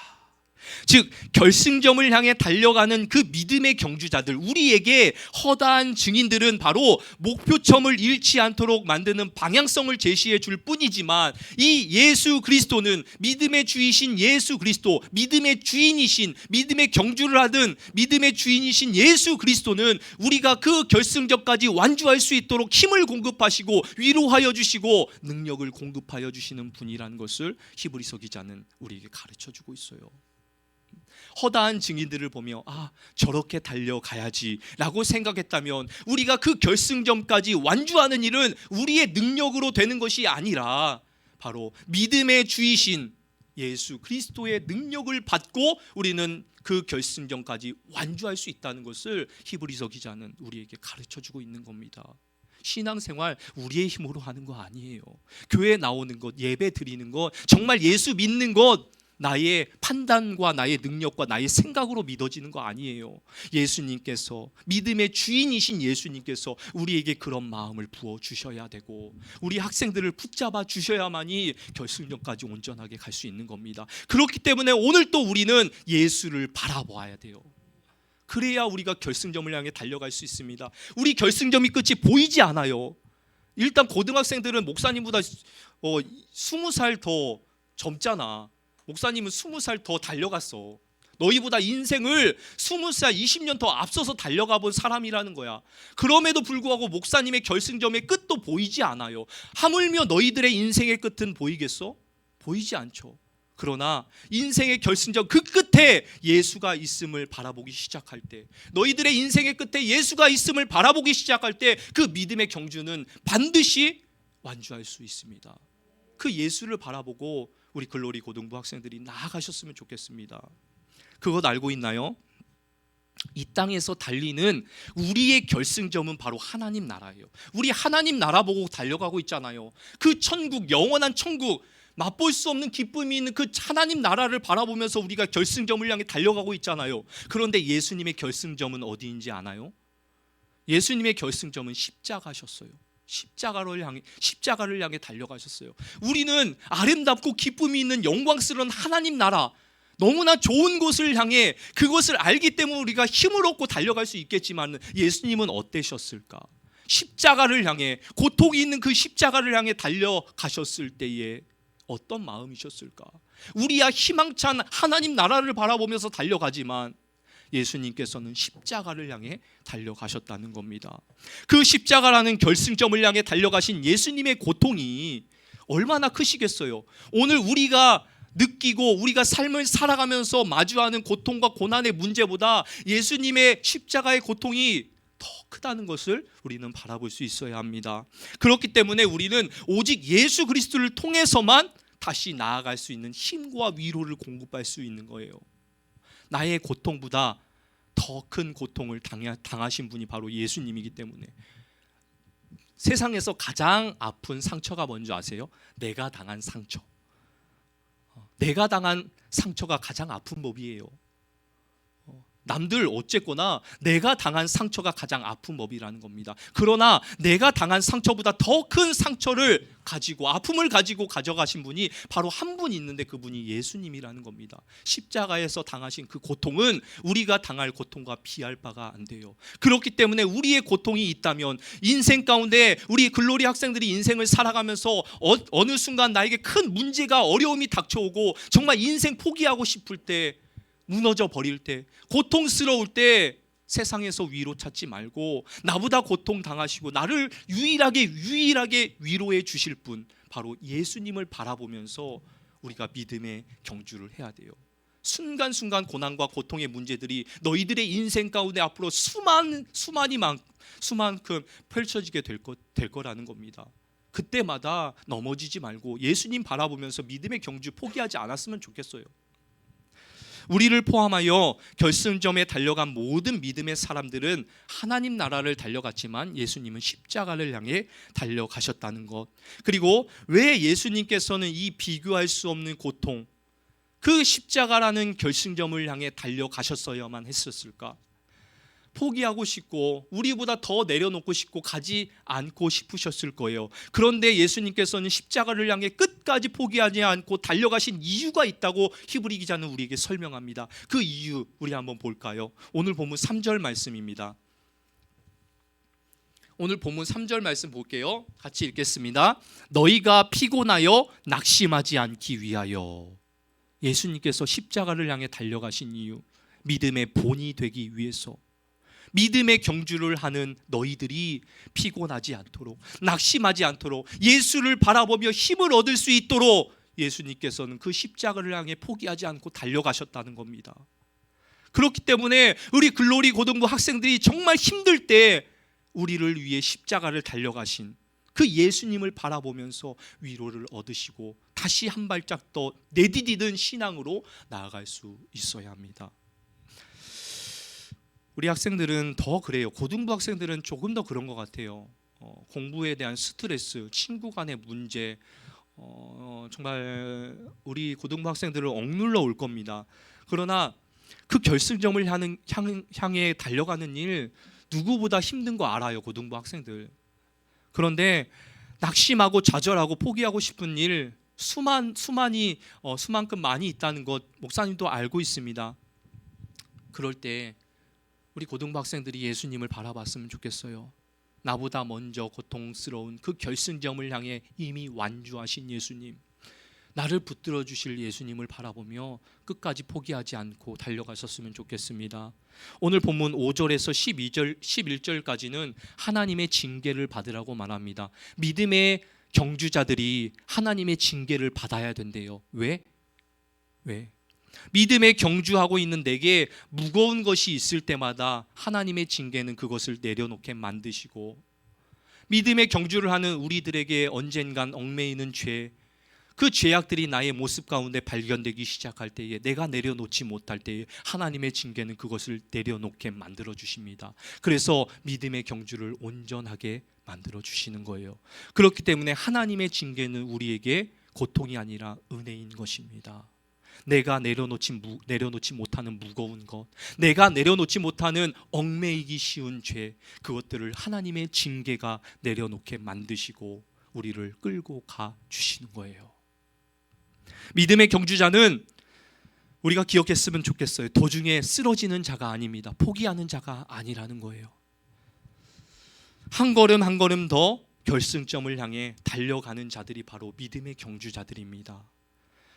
즉 결승점을 향해 달려가는 그 믿음의 경주자들, 우리에게 허다한 증인들은 바로 목표점을 잃지 않도록 만드는 방향성을 제시해 줄 뿐이지만 이 예수 그리스도는, 믿음의 주이신 예수 그리스도, 믿음의 주인이신, 믿음의 경주를 하든 믿음의 주인이신 예수 그리스도는 우리가 그 결승점까지 완주할 수 있도록 힘을 공급하시고 위로하여 주시고 능력을 공급하여 주시는 분이라는 것을 히브리서 기자는 우리에게 가르쳐주고 있어요. 허다한 증인들을 보며 저렇게 달려가야지 라고 생각했다면 우리가 그 결승점까지 완주하는 일은 우리의 능력으로 되는 것이 아니라 바로 믿음의 주이신 예수 그리스도의 능력을 받고 우리는 그 결승점까지 완주할 수 있다는 것을 히브리서 기자는 우리에게 가르쳐주고 있는 겁니다. 신앙생활 우리의 힘으로 하는 거 아니에요. 교회 나오는 것, 예배 드리는 것, 정말 예수 믿는 것, 나의 판단과 나의 능력과 나의 생각으로 믿어지는 거 아니에요. 예수님께서, 믿음의 주인이신 예수님께서 우리에게 그런 마음을 부어주셔야 되고, 우리 학생들을 붙잡아 주셔야만이 결승전까지 온전하게 갈 수 있는 겁니다. 그렇기 때문에 오늘 또 우리는 예수를 바라봐야 돼요. 그래야 우리가 결승점을 향해 달려갈 수 있습니다. 우리 결승점이 끝이 보이지 않아요. 일단 고등학생들은 목사님보다 20살 더 젊잖아. 목사님은 20살 더 달려갔어. 너희보다 인생을 20살, 20년 더 앞서서 달려가 본 사람이라는 거야. 그럼에도 불구하고 목사님의 결승점의 끝도 보이지 않아요. 하물며 너희들의 인생의 끝은 보이겠어? 보이지 않죠. 그러나 인생의 결승점 그 끝에 예수가 있음을 바라보기 시작할 때, 너희들의 인생의 끝에 예수가 있음을 바라보기 시작할 때 그 믿음의 경주는 반드시 완주할 수 있습니다. 그 예수를 바라보고 우리 글로리 고등부 학생들이 나아가셨으면 좋겠습니다. 그것 알고 있나요? 이 땅에서 달리는 우리의 결승점은 바로 하나님 나라예요. 우리 하나님 나라 보고 달려가고 있잖아요. 그 천국, 영원한 천국, 맛볼 수 없는 기쁨이 있는 그 하나님 나라를 바라보면서 우리가 결승점을 향해 달려가고 있잖아요. 그런데 예수님의 결승점은 어디인지 아나요? 예수님의 결승점은 십자가셨어요. 십자가를 향해 달려가셨어요. 우리는 아름답고 기쁨이 있는 영광스러운 하나님 나라, 너무나 좋은 곳을 향해, 그것을 알기 때문에 우리가 힘을 얻고 달려갈 수 있겠지만, 예수님은 어떠셨을까? 십자가를 향해, 고통이 있는 그 십자가를 향해 달려가셨을 때에 어떤 마음이셨을까? 우리야 희망찬 하나님 나라를 바라보면서 달려가지만 예수님께서는 십자가를 향해 달려가셨다는 겁니다. 그 십자가라는 결승점을 향해 달려가신 예수님의 고통이 얼마나 크시겠어요. 오늘 우리가 느끼고 우리가 삶을 살아가면서 마주하는 고통과 고난의 문제보다 예수님의 십자가의 고통이 더 크다는 것을 우리는 바라볼 수 있어야 합니다. 그렇기 때문에 우리는 오직 예수 그리스도를 통해서만 다시 나아갈 수 있는 힘과 위로를 공급할 수 있는 거예요. 나의 고통보다 더 큰 고통을 당하신 분이 바로 예수님이기 때문에, 세상에서 가장 아픈 상처가 뭔지 아세요? 내가 당한 상처. 내가 당한 상처가 가장 아픈 법이에요. 남들 어쨌거나 내가 당한 상처가 가장 아픈 법이라는 겁니다. 그러나 내가 당한 상처보다 더 큰 상처를 가지고, 아픔을 가지고 가져가신 분이 바로 한 분 있는데, 그분이 예수님이라는 겁니다. 십자가에서 당하신 그 고통은 우리가 당할 고통과 비할 바가 안 돼요. 그렇기 때문에 우리의 고통이 있다면, 인생 가운데 우리 글로리 학생들이 인생을 살아가면서 어느 순간 나에게 큰 문제가, 어려움이 닥쳐오고 정말 인생 포기하고 싶을 때, 무너져 버릴 때, 고통스러울 때 세상에서 위로 찾지 말고 나보다 고통 당하시고 나를 유일하게 위로해 주실 분, 바로 예수님을 바라보면서 우리가 믿음의 경주를 해야 돼요. 순간순간 고난과 고통의 문제들이 너희들의 인생 가운데 앞으로 수만큼 펼쳐지게 될 거라는 겁니다. 그때마다 넘어지지 말고 예수님 바라보면서 믿음의 경주 포기하지 않았으면 좋겠어요. 우리를 포함하여 결승점에 달려간 모든 믿음의 사람들은 하나님 나라를 달려갔지만 예수님은 십자가를 향해 달려가셨다는 것, 그리고 왜 예수님께서는 이 비교할 수 없는 고통, 그 십자가라는 결승점을 향해 달려가셨어야만 했었을까? 포기하고 싶고 우리보다 더 내려놓고 싶고 가지 않고 싶으셨을 거예요. 그런데 예수님께서는 십자가를 향해 끝까지 포기하지 않고 달려가신 이유가 있다고 히브리 기자는 우리에게 설명합니다. 그 이유 우리 한번 볼까요? 오늘 본문 3절 말씀입니다. 오늘 본문 3절 말씀 볼게요. 같이 읽겠습니다. 너희가 피곤하여 낙심하지 않기 위하여. 예수님께서 십자가를 향해 달려가신 이유, 믿음의 본이 되기 위해서. 믿음의 경주를 하는 너희들이 피곤하지 않도록, 낙심하지 않도록, 예수를 바라보며 힘을 얻을 수 있도록 예수님께서는 그 십자가를 향해 포기하지 않고 달려가셨다는 겁니다. 그렇기 때문에 우리 글로리 고등부 학생들이 정말 힘들 때 우리를 위해 십자가를 달려가신 그 예수님을 바라보면서 위로를 얻으시고 다시 한 발짝 더 내디디는 신앙으로 나아갈 수 있어야 합니다. 우리 학생들은 더 그래요. 고등부 학생들은 조금 더 그런 것 같아요. 공부에 대한 스트레스, 친구 간의 문제, 정말 우리 고등부 학생들을 억눌러 올 겁니다. 그러나 그 결승점을 향해 달려가는 일 누구보다 힘든 거 알아요, 고등부 학생들. 그런데 낙심하고 좌절하고 포기하고 싶은 일 수만큼 많이 있다는 것 목사님도 알고 있습니다. 그럴 때 우리 고등부 학생들이 예수님을 바라봤으면 좋겠어요. 나보다 먼저 고통스러운 그 결승점을 향해 이미 완주하신 예수님, 나를 붙들어 주실 예수님을 바라보며 끝까지 포기하지 않고 달려가셨으면 좋겠습니다. 오늘 본문 5절에서 11절까지는 하나님의 징계를 받으라고 말합니다. 믿음의 경주자들이 하나님의 징계를 받아야 된대요. 왜? 믿음에 경주하고 있는 내게 무거운 것이 있을 때마다 하나님의 징계는 그것을 내려놓게 만드시고, 믿음의 경주를 하는 우리들에게 언젠간 얽매이는 죄, 그 죄악들이 나의 모습 가운데 발견되기 시작할 때에, 내가 내려놓지 못할 때에 하나님의 징계는 그것을 내려놓게 만들어 주십니다. 그래서 믿음의 경주를 온전하게 만들어 주시는 거예요. 그렇기 때문에 하나님의 징계는 우리에게 고통이 아니라 은혜인 것입니다. 내가 내려놓지 못하는 무거운 것, 내가 내려놓지 못하는 얽매이기 쉬운 죄, 그것들을 하나님의 징계가 내려놓게 만드시고 우리를 끌고 가 주시는 거예요. 믿음의 경주자는 우리가 기억했으면 좋겠어요. 도중에 쓰러지는 자가 아닙니다. 포기하는 자가 아니라는 거예요. 한 걸음 한 걸음 더 결승점을 향해 달려가는 자들이 바로 믿음의 경주자들입니다.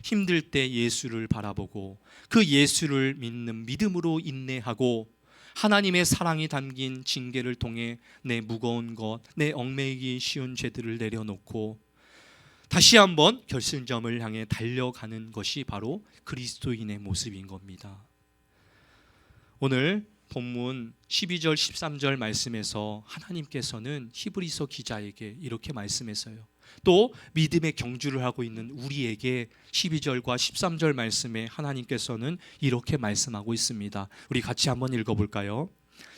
힘들 때 예수를 바라보고 그 예수를 믿는 믿음으로 인내하고 하나님의 사랑이 담긴 징계를 통해 내 무거운 것, 내 얽매이기 쉬운 죄들을 내려놓고 다시 한번 결승점을 향해 달려가는 것이 바로 그리스도인의 모습인 겁니다. 오늘 본문 12절 13절 말씀에서 하나님께서는 히브리서 기자에게 이렇게 말씀했어요. 또 믿음의 경주를 하고 있는 우리에게 12절과 13절 말씀에 하나님께서는 이렇게 말씀하고 있습니다. 우리 같이 한번 읽어볼까요?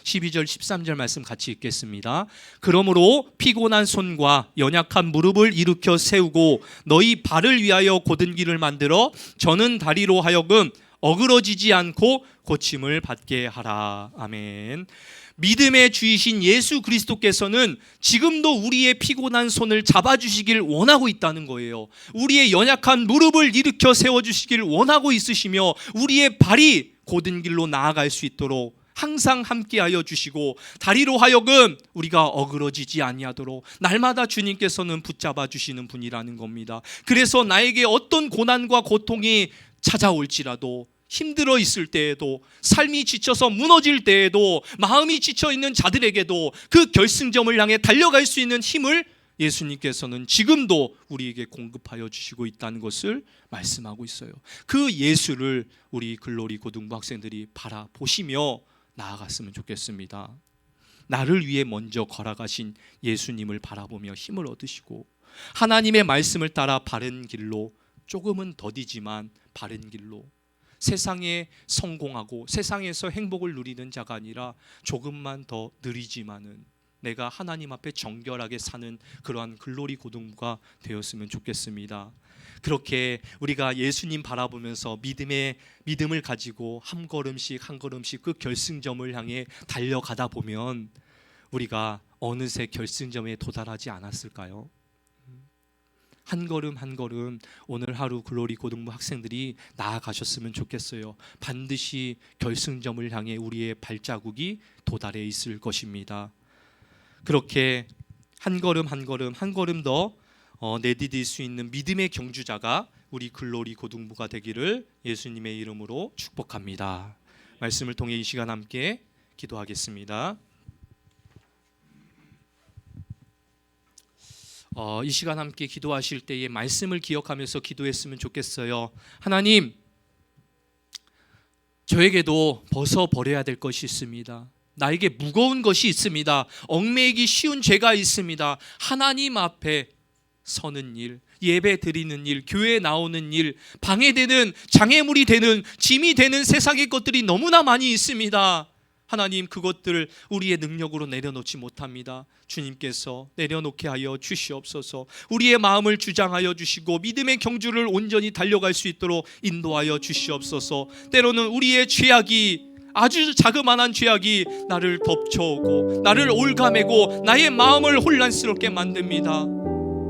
12절 13절 말씀 같이 읽겠습니다. 그러므로 피곤한 손과 연약한 무릎을 일으켜 세우고 너희 발을 위하여 곧은 길을 만들어 저는 다리로 하여금 어그러지지 않고 고침을 받게 하라. 아멘. 믿음의 주이신 예수 그리스도께서는 지금도 우리의 피곤한 손을 잡아주시길 원하고 있다는 거예요. 우리의 연약한 무릎을 일으켜 세워주시길 원하고 있으시며 우리의 발이 곧은 길로 나아갈 수 있도록 항상 함께하여 주시고 다리로 하여금 우리가 어그러지지 아니하도록 날마다 주님께서는 붙잡아 주시는 분이라는 겁니다. 그래서 나에게 어떤 고난과 고통이 찾아올지라도, 힘들어 있을 때에도, 삶이 지쳐서 무너질 때에도, 마음이 지쳐 있는 자들에게도 그 결승점을 향해 달려갈 수 있는 힘을 예수님께서는 지금도 우리에게 공급하여 주시고 있다는 것을 말씀하고 있어요. 그 예수를 우리 글로리 고등부 학생들이 바라보시며 나아갔으면 좋겠습니다. 나를 위해 먼저 걸어가신 예수님을 바라보며 힘을 얻으시고 하나님의 말씀을 따라 바른 길로, 조금은 더디지만 바른 길로 세상에 성공하고 세상에서 행복을 누리는 자가 아니라 조금만 더 느리지만은 내가 하나님 앞에 정결하게 사는 그러한 글로리 고등부가 되었으면 좋겠습니다. 그렇게 우리가 예수님 바라보면서 믿음을 가지고 한 걸음씩 한 걸음씩 그 결승점을 향해 달려가다 보면 우리가 어느새 결승점에 도달하지 않았을까요? 한 걸음 한 걸음 오늘 하루 글로리 고등부 학생들이 나아가셨으면 좋겠어요. 반드시 결승점을 향해 우리의 발자국이 도달해 있을 것입니다. 그렇게 한 걸음 한 걸음 한 걸음 더 내디딜 수 있는 믿음의 경주자가 우리 글로리 고등부가 되기를 예수님의 이름으로 축복합니다. 말씀을 통해 이 시간 함께 기도하겠습니다. 이 시간 함께 기도하실 때에 말씀을 기억하면서 기도했으면 좋겠어요. 하나님, 저에게도 벗어버려야 될 것이 있습니다. 나에게 무거운 것이 있습니다. 얽매이기 쉬운 죄가 있습니다. 하나님 앞에 서는 일, 예배 드리는 일, 교회에 나오는 일, 방해되는, 장애물이 되는, 짐이 되는 세상의 것들이 너무나 많이 있습니다. 하나님, 그것들을 우리의 능력으로 내려놓지 못합니다. 주님께서 내려놓게 하여 주시옵소서. 우리의 마음을 주장하여 주시고 믿음의 경주를 온전히 달려갈 수 있도록 인도하여 주시옵소서. 때로는 우리의 죄악이, 아주 자그마한 죄악이 나를 덮쳐오고 나를 올가매고 나의 마음을 혼란스럽게 만듭니다.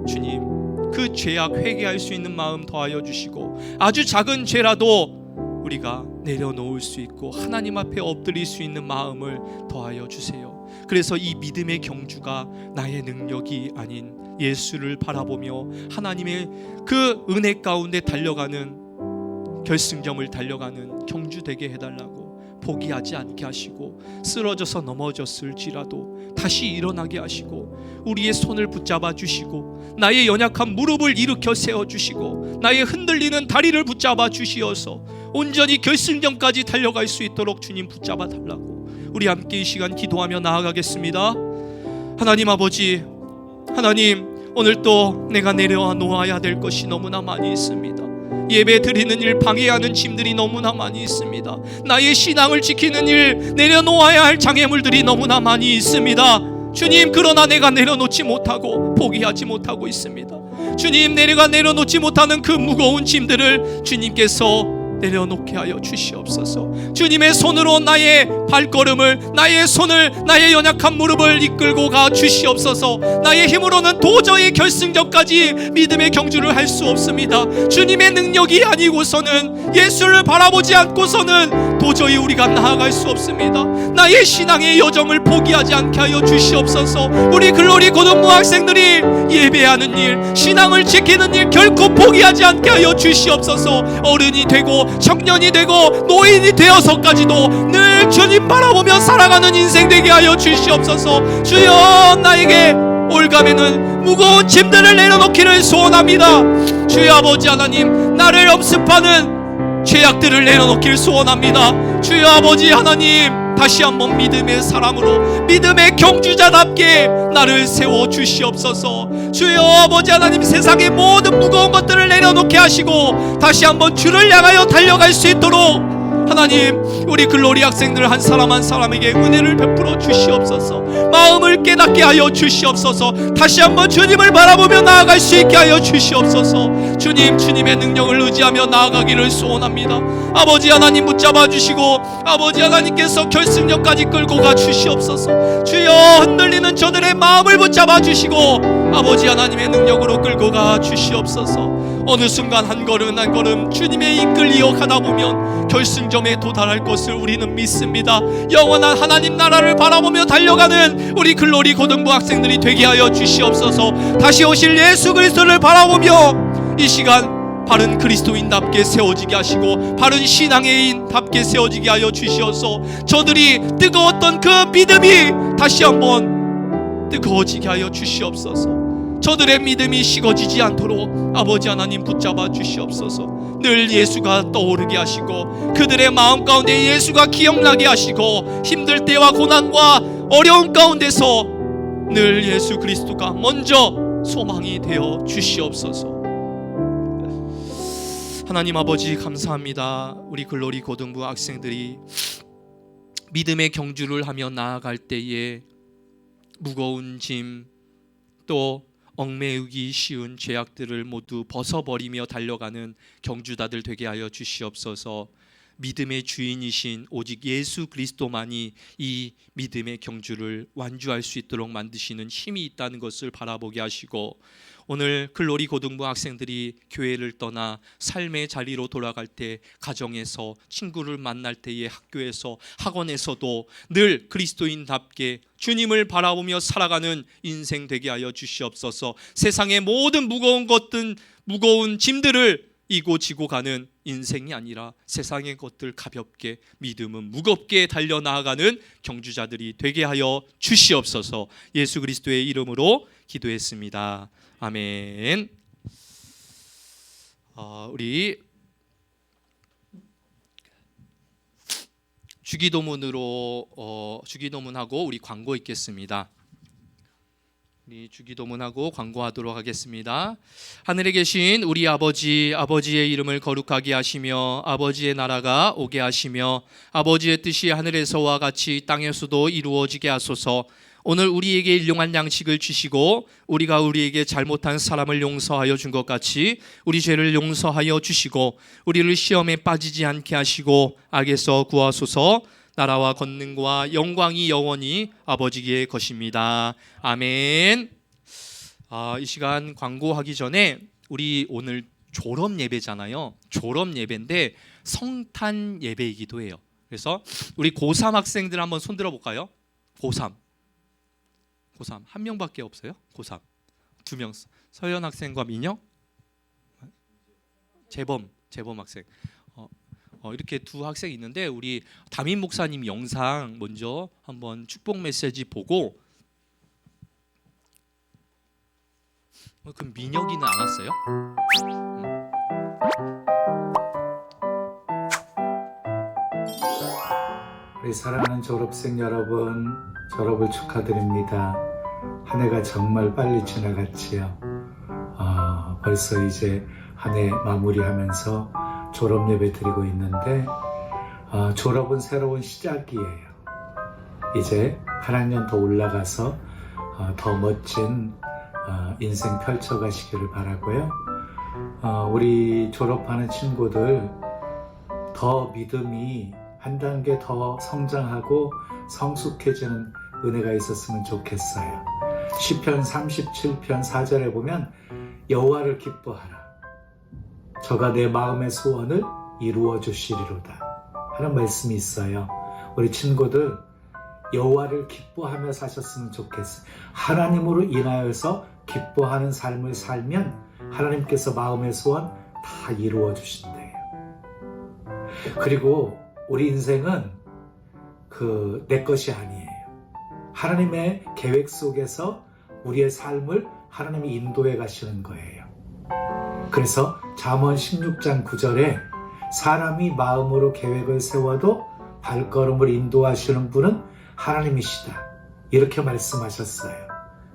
주님, 그 죄악 회개할 수 있는 마음 더하여 주시고 아주 작은 죄라도 우리가 내려놓을 수 있고 하나님 앞에 엎드릴 수 있는 마음을 더하여 주세요. 그래서 이 믿음의 경주가 나의 능력이 아닌 예수를 바라보며 하나님의 그 은혜 가운데 달려가는, 결승점을 달려가는 경주 되게 해달라고, 포기하지 않게 하시고 쓰러져서 넘어졌을지라도 다시 일어나게 하시고 우리의 손을 붙잡아 주시고 나의 연약한 무릎을 일으켜 세워 주시고 나의 흔들리는 다리를 붙잡아 주시어서 온전히 결승점까지 달려갈 수 있도록 주님 붙잡아 달라고 우리 함께 이 시간 기도하며 나아가겠습니다. 하나님 아버지, 하나님, 오늘 또 내가 내려와 놓아야 될 것이 너무나 많이 있습니다. 예배 드리는 일 방해하는 짐들이 너무나 많이 있습니다. 나의 신앙을 지키는 일 내려놓아야 할 장애물들이 너무나 많이 있습니다. 주님, 그러나 내가 내려놓지 못하고 포기하지 못하고 있습니다. 주님, 내가 내려놓지 못하는 그 무거운 짐들을 주님께서 내려놓게 하여 주시옵소서. 주님의 손으로 나의 발걸음을, 나의 손을, 나의 연약한 무릎을 이끌고 가 주시옵소서. 나의 힘으로는 도저히 결승전까지 믿음의 경주를 할 수 없습니다. 주님의 능력이 아니고서는, 예수를 바라보지 않고서는 도저히 우리가 나아갈 수 없습니다. 나의 신앙의 여정을 포기하지 않게 하여 주시옵소서. 우리 글로리 고등부 학생들이 예배하는 일, 신앙을 지키는 일 결코 포기하지 않게 하여 주시옵소서. 어른이 되고 청년이 되고 노인이 되어서까지도 늘 주님 바라보며 살아가는 인생 되게 하여 주시옵소서. 주여, 나에게 올가매는 무거운 짐들을 내려놓기를 소원합니다. 주여 아버지 하나님, 나를 엄습하는 죄악들을 내려놓기를 소원합니다. 주여 아버지 하나님, 다시 한번 믿음의 사람으로, 믿음의 경주자답게 나를 세워 주시옵소서. 주여 아버지 하나님, 세상의 모든 무거운 것들을 내려놓게 하시고 다시 한번 주를 향하여 달려갈 수 있도록 하나님, 우리 글로리 학생들 한 사람 한 사람에게 은혜를 베풀어 주시옵소서. 마음을 깨닫게 하여 주시옵소서. 다시 한번 주님을 바라보며 나아갈 수 있게 하여 주시옵소서. 주님, 주님의 능력을 의지하며 나아가기를 소원합니다. 아버지 하나님, 붙잡아 주시고 아버지 하나님께서 결승력까지 끌고 가 주시옵소서. 주여, 흔들리는 저들의 마음을 붙잡아 주시고 아버지 하나님의 능력으로 끌고 가 주시옵소서. 어느 순간 한 걸음 한 걸음 주님의 이끌리어 가다 보면 결승점에 도달할 것을 우리는 믿습니다. 영원한 하나님 나라를 바라보며 달려가는 우리 글로리 고등부 학생들이 되게 하여 주시옵소서. 다시 오실 예수 그리스도를 바라보며 이 시간 바른 그리스도인답게 세워지게 하시고 바른 신앙의인답게 세워지게 하여 주시어서 저들이 뜨거웠던 그 믿음이 다시 한번 뜨거워지게 하여 주시옵소서. 저들의 믿음이 식어지지 않도록 아버지 하나님 붙잡아 주시옵소서. 늘 예수가 떠오르게 하시고 그들의 마음 가운데 예수가 기억나게 하시고 힘들 때와 고난과 어려움 가운데서 늘 예수 그리스도가 먼저 소망이 되어 주시옵소서. 하나님 아버지, 감사합니다. 우리 글로리 고등부 학생들이 믿음의 경주를 하며 나아갈 때에 무거운 짐, 또 얽매이기 쉬운 죄악들을 모두 벗어버리며 달려가는 경주자들 되게 하여 주시옵소서. 믿음의 주인이신 오직 예수 그리스도만이 이 믿음의 경주를 완주할 수 있도록 만드시는 힘이 있다는 것을 바라보게 하시고, 오늘 글로리 고등부 학생들이 교회를 떠나 삶의 자리로 돌아갈 때, 가정에서 친구를 만날 때에, 학교에서 학원에서도 늘 그리스도인답게 주님을 바라보며 살아가는 인생 되게 하여 주시옵소서. 세상의 모든 무거운 것들, 무거운 짐들을 이고 지고 가는 인생이 아니라 세상의 것들 가볍게, 믿음은 무겁게 달려나가는 경주자들이 되게 하여 주시옵소서. 예수 그리스도의 이름으로 기도했습니다. 아멘. 우리 주기도문으로 주기도문하고 우리 광고 있겠습니다. 우리 주기도문하고 광고하도록 하겠습니다. 하늘에 계신 우리 아버지, 아버지의 이름을 거룩하게 하시며 아버지의 나라가 오게 하시며 아버지의 뜻이 하늘에서와 같이 땅에서도 이루어지게 하소서. 오늘 우리에게 일용할 양식을 주시고 우리가 우리에게 잘못한 사람을 용서하여 준 것 같이 우리 죄를 용서하여 주시고 우리를 시험에 빠지지 않게 하시고 악에서 구하소서. 나라와 권능과 영광이 영원히 아버지의 것입니다. 아멘. 이 시간 광고하기 전에 우리 오늘 졸업 예배잖아요. 졸업 예배인데 성탄 예배이기도 해요. 그래서 우리 고3 학생들 한번 손 들어 볼까요? 고3 한 명밖에 없어요. 고3 두 명. 서현 학생과 민영, 재범 학생. 이렇게 두 학생이 있는데 우리 담임 목사님 영상 먼저 한번 축복 메시지 보고. 그럼 민혁이는 안 왔어요? 우리 사랑하는 졸업생 여러분, 졸업을 축하드립니다. 한 해가 정말 빨리 지나갔지요. 벌써 이제 한 해 마무리하면서 졸업 예배 드리고 있는데 졸업은 새로운 시작이에요. 이제 한 학년 더 올라가서 더 멋진 인생 펼쳐가시기를 바라고요. 우리 졸업하는 친구들 더 믿음이 한 단계 더 성장하고 성숙해지는 은혜가 있었으면 좋겠어요. 시편 37편 4절에 보면 여호와를 기뻐하라. 저가 내 마음의 소원을 이루어 주시리로다 하는 말씀이 있어요. 우리 친구들 여호와를 기뻐하며 사셨으면 좋겠어요. 하나님으로 인하여서 기뻐하는 삶을 살면 하나님께서 마음의 소원 다 이루어 주신대요. 그리고 우리 인생은 내 것이 아니에요. 하나님의 계획 속에서 우리의 삶을 하나님이 인도해 가시는 거예요. 그래서 잠언 16장 9절에 사람이 마음으로 계획을 세워도 발걸음을 인도하시는 분은 하나님이시다 이렇게 말씀하셨어요.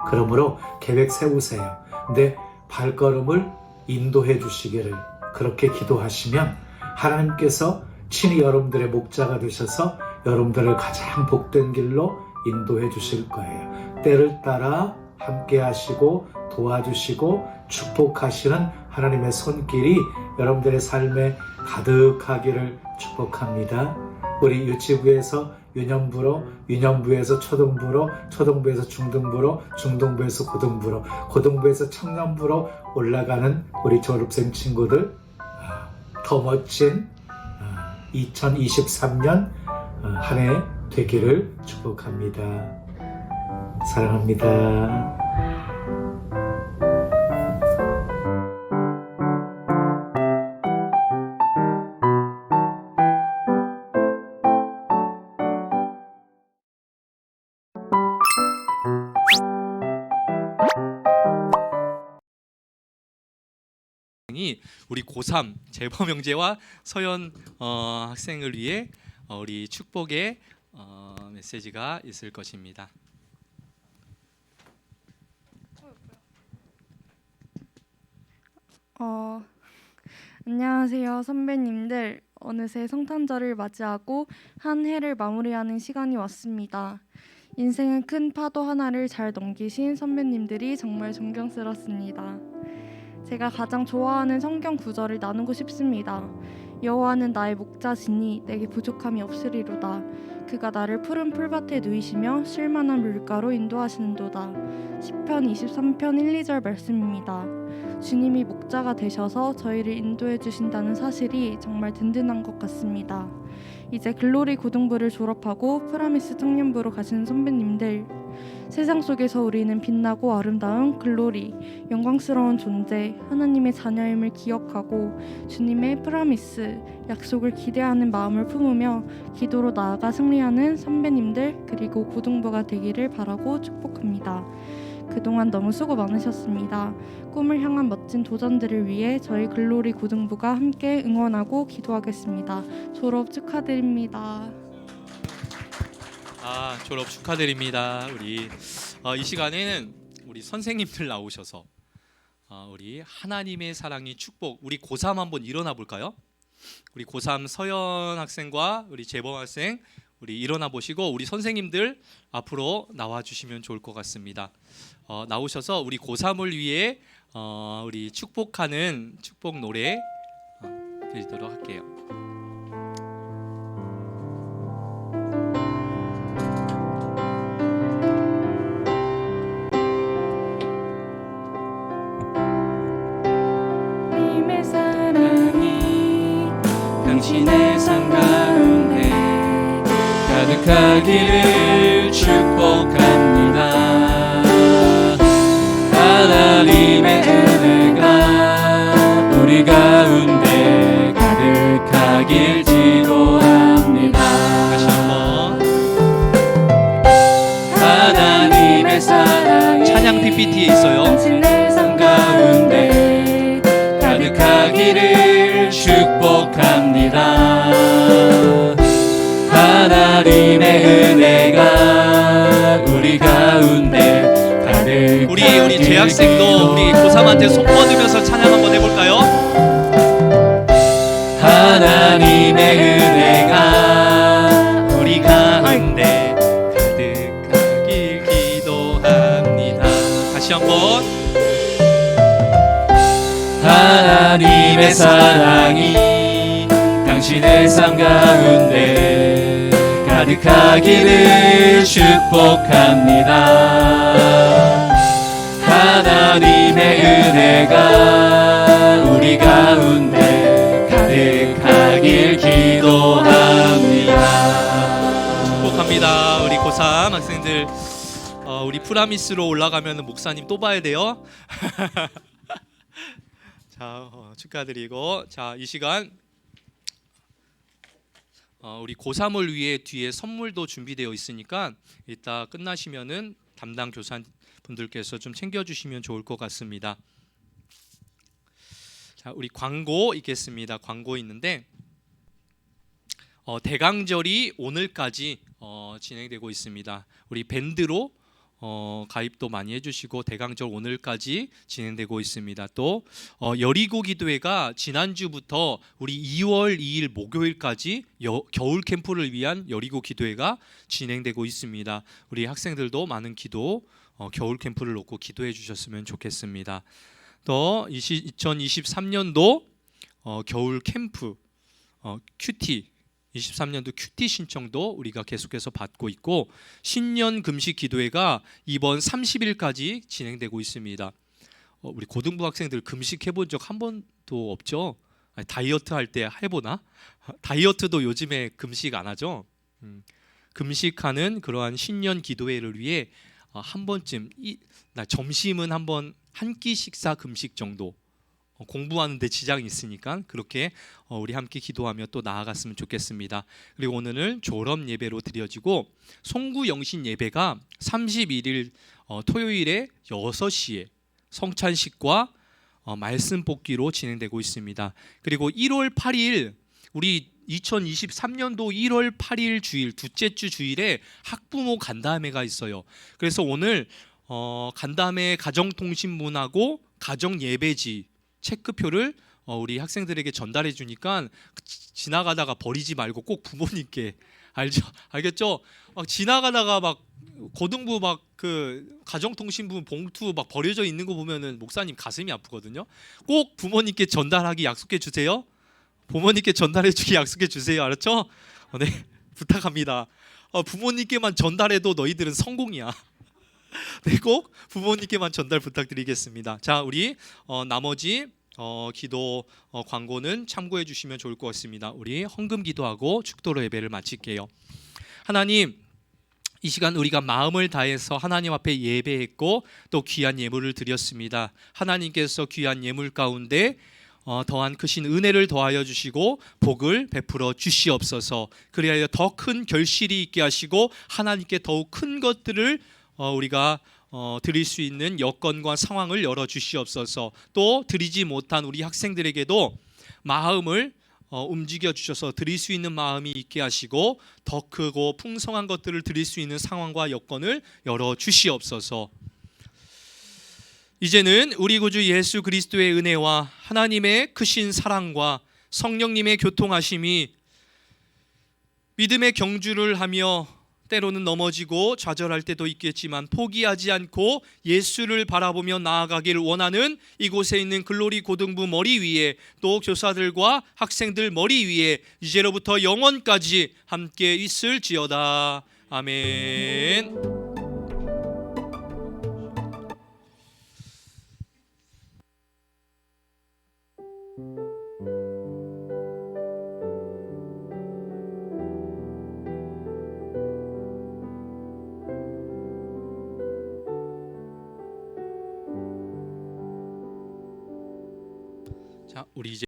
그러므로 계획 세우세요. 근데 발걸음을 인도해 주시기를 그렇게 기도하시면 하나님께서 친히 여러분들의 목자가 되셔서 여러분들을 가장 복된 길로 인도해 주실 거예요. 때를 따라 함께 하시고 도와주시고 축복하시는 하나님의 손길이 여러분들의 삶에 가득하기를 축복합니다. 우리 유치부에서 유년부로, 유년부에서 초등부로, 초등부에서 중등부로, 중등부에서 고등부로, 고등부에서 청년부로 올라가는 우리 졸업생 친구들 더 멋진 2023년 한 해 되기를 축복합니다. 사랑합니다. 우리 고3 재범 형제와 서현 학생을 위해 우리 축복의 메시지가 있을 것입니다. 안녕하세요 선배님들. 어느새 성탄절을 맞이하고 한 해를 마무리하는 시간이 왔습니다. 인생은 큰 파도 하나를 잘 넘기신 선배님들이 정말 존경스럽습니다. 제가 가장 좋아하는 성경 구절을 나누고 싶습니다. 여호와는 나의 목자시니 내게 부족함이 없으리로다. 그가 나를 푸른 풀밭에 누이시며 쉴만한 물가로 인도하시는도다. 시편 23편 1, 2절 말씀입니다. 주님이 목자가 되셔서 저희를 인도해 주신다는 사실이 정말 든든한 것 같습니다. 이제 글로리 고등부를 졸업하고 프라미스 청년부로 가시는 선배님들, 세상 속에서 우리는 빛나고 아름다운 글로리, 영광스러운 존재, 하나님의 자녀임을 기억하고 주님의 프라미스, 약속을 기대하는 마음을 품으며 기도로 나아가 승리하는 선배님들 그리고 고등부가 되기를 바라고 축복합니다. 그동안 너무 수고 많으셨습니다. 꿈을 향한 멋진 도전들을 위해 저희 글로리 고등부가 함께 응원하고 기도하겠습니다. 졸업 축하드립니다. 졸업 축하드립니다. 우리 이 시간에는 우리 선생님들 나오셔서 우리 하나님의 사랑이 축복, 우리 고3 한번 일어나 볼까요? 우리 고3 서연 학생과 우리 재범 학생 우리 일어나 보시고 우리 선생님들 앞으로 나와 주시면 좋을 것 같습니다. 나오셔서 우리 고3을 위해 우리 축복하는 축복 노래 드리도록 할게요. 하나님의 사랑이 당신의 삶 가운데 가득하기를 축복합니다. 하나님의 은혜가 우리 가운데 가득하길 기도합니다. 다시 한번 하나님의 사랑이 찬양 PPT에 있어요. 당신의 삶 가운데 가득하기를 축복합니다. 하나님의 은혜가 우리 가운데 가득하길 우리 재학생도 우리 고3한테 손 뻗으면서 찬양 한번 해볼까요? 하나님의 은혜가 우리 가운데 가득하길 기도합니다. 다시 한번 하나님의 사랑이 당신의 삶 가운데 가득하기를 축복합니다. 하나님의 은혜가 우리 가운데 가득하길 기도합니다. 축복합니다. 우리 고3 학생들 우리 프라미스로 올라가면 목사님 또 봐야 돼요. 자 축하드리고 자 이 시간 우리 고3을 위해 뒤에 선물도 준비되어 있으니까 이따 끝나시면은 담당 교사분들께서 좀 챙겨주시면 좋을 것 같습니다. 자 우리 광고 있겠습니다. 광고 있는데 대강절이 오늘까지 진행되고 있습니다. 우리 밴드로 가입도 많이 해주시고 대강절 오늘까지 진행되고 있습니다. 또 여리고 기도회가 지난주부터 우리 2월 2일 목요일까지 겨울 캠프를 위한 여리고 기도회가 진행되고 있습니다. 우리 학생들도 많은 기도 겨울 캠프를 놓고 기도해 주셨으면 좋겠습니다. 또 2023년도 겨울 캠프 큐티 23년도 큐티 신청도 우리가 계속해서 받고 있고 신년 금식 기도회가 이번 30일까지 진행되고 있습니다. 우리 고등부 학생들 금식 해본 적 한 번도 없죠? 아니, 다이어트 할 때 해보나? 다이어트도 요즘에 금식 안 하죠? 금식하는 그러한 신년 기도회를 위해 한 번쯤 점심은 한번 한 끼 식사 금식 정도 공부하는데 지장이 있으니까 그렇게 우리 함께 기도하며 또 나아갔으면 좋겠습니다. 그리고 오늘은 졸업 예배로 드려지고 송구 영신 예배가 31일 토요일에 6시에 성찬식과 말씀 뽑기로 진행되고 있습니다. 그리고 1월 8일 우리 2023년도 1월 8일 주일 둘째 주 주일에 학부모 간담회가 있어요. 그래서 오늘 간담회 가정통신문하고 가정예배지 체크표를 우리 학생들에게 전달해 주니까 지나가다가 버리지 말고 꼭 부모님께 알겠죠? 막 지나가다가 막 고등부 막 그 가정통신부 봉투 막 버려져 있는 거 보면은 목사님 가슴이 아프거든요. 꼭 부모님께 전달하기 약속해 주세요. 부모님께 전달해 주기 약속해 주세요. 알았죠? 네 부탁합니다. 부모님께만 전달해도 너희들은 성공이야. 네, 꼭 부모님께만 전달 부탁드리겠습니다. 자, 우리 나머지 기도 광고는 참고해 주시면 좋을 것 같습니다. 우리 헌금 기도하고 축도로 예배를 마칠게요. 하나님, 이 시간 우리가 마음을 다해서 하나님 앞에 예배했고 또 귀한 예물을 드렸습니다. 하나님께서 귀한 예물 가운데 더한 크신 은혜를 더하여 주시고 복을 베풀어 주시옵소서. 그리하여 더 큰 결실이 있게 하시고 하나님께 더욱 큰 것들을 우리가 드릴 수 있는 여건과 상황을 열어 주시옵소서. 또 드리지 못한 우리 학생들에게도 마음을 움직여 주셔서 드릴 수 있는 마음이 있게 하시고 더 크고 풍성한 것들을 드릴 수 있는 상황과 여건을 열어 주시옵소서. 이제는 우리 구주 예수 그리스도의 은혜와 하나님의 크신 사랑과 성령님의 교통하심이 믿음의 경주를 하며 때로는 넘어지고 좌절할 때도 있겠지만 포기하지 않고 예수를 바라보며 나아가기를 원하는 이곳에 있는 글로리 고등부 머리 위에 또 교사들과 학생들 머리 위에 이제로부터 영원까지 함께 있을지어다. 아멘. 자, 우리 이제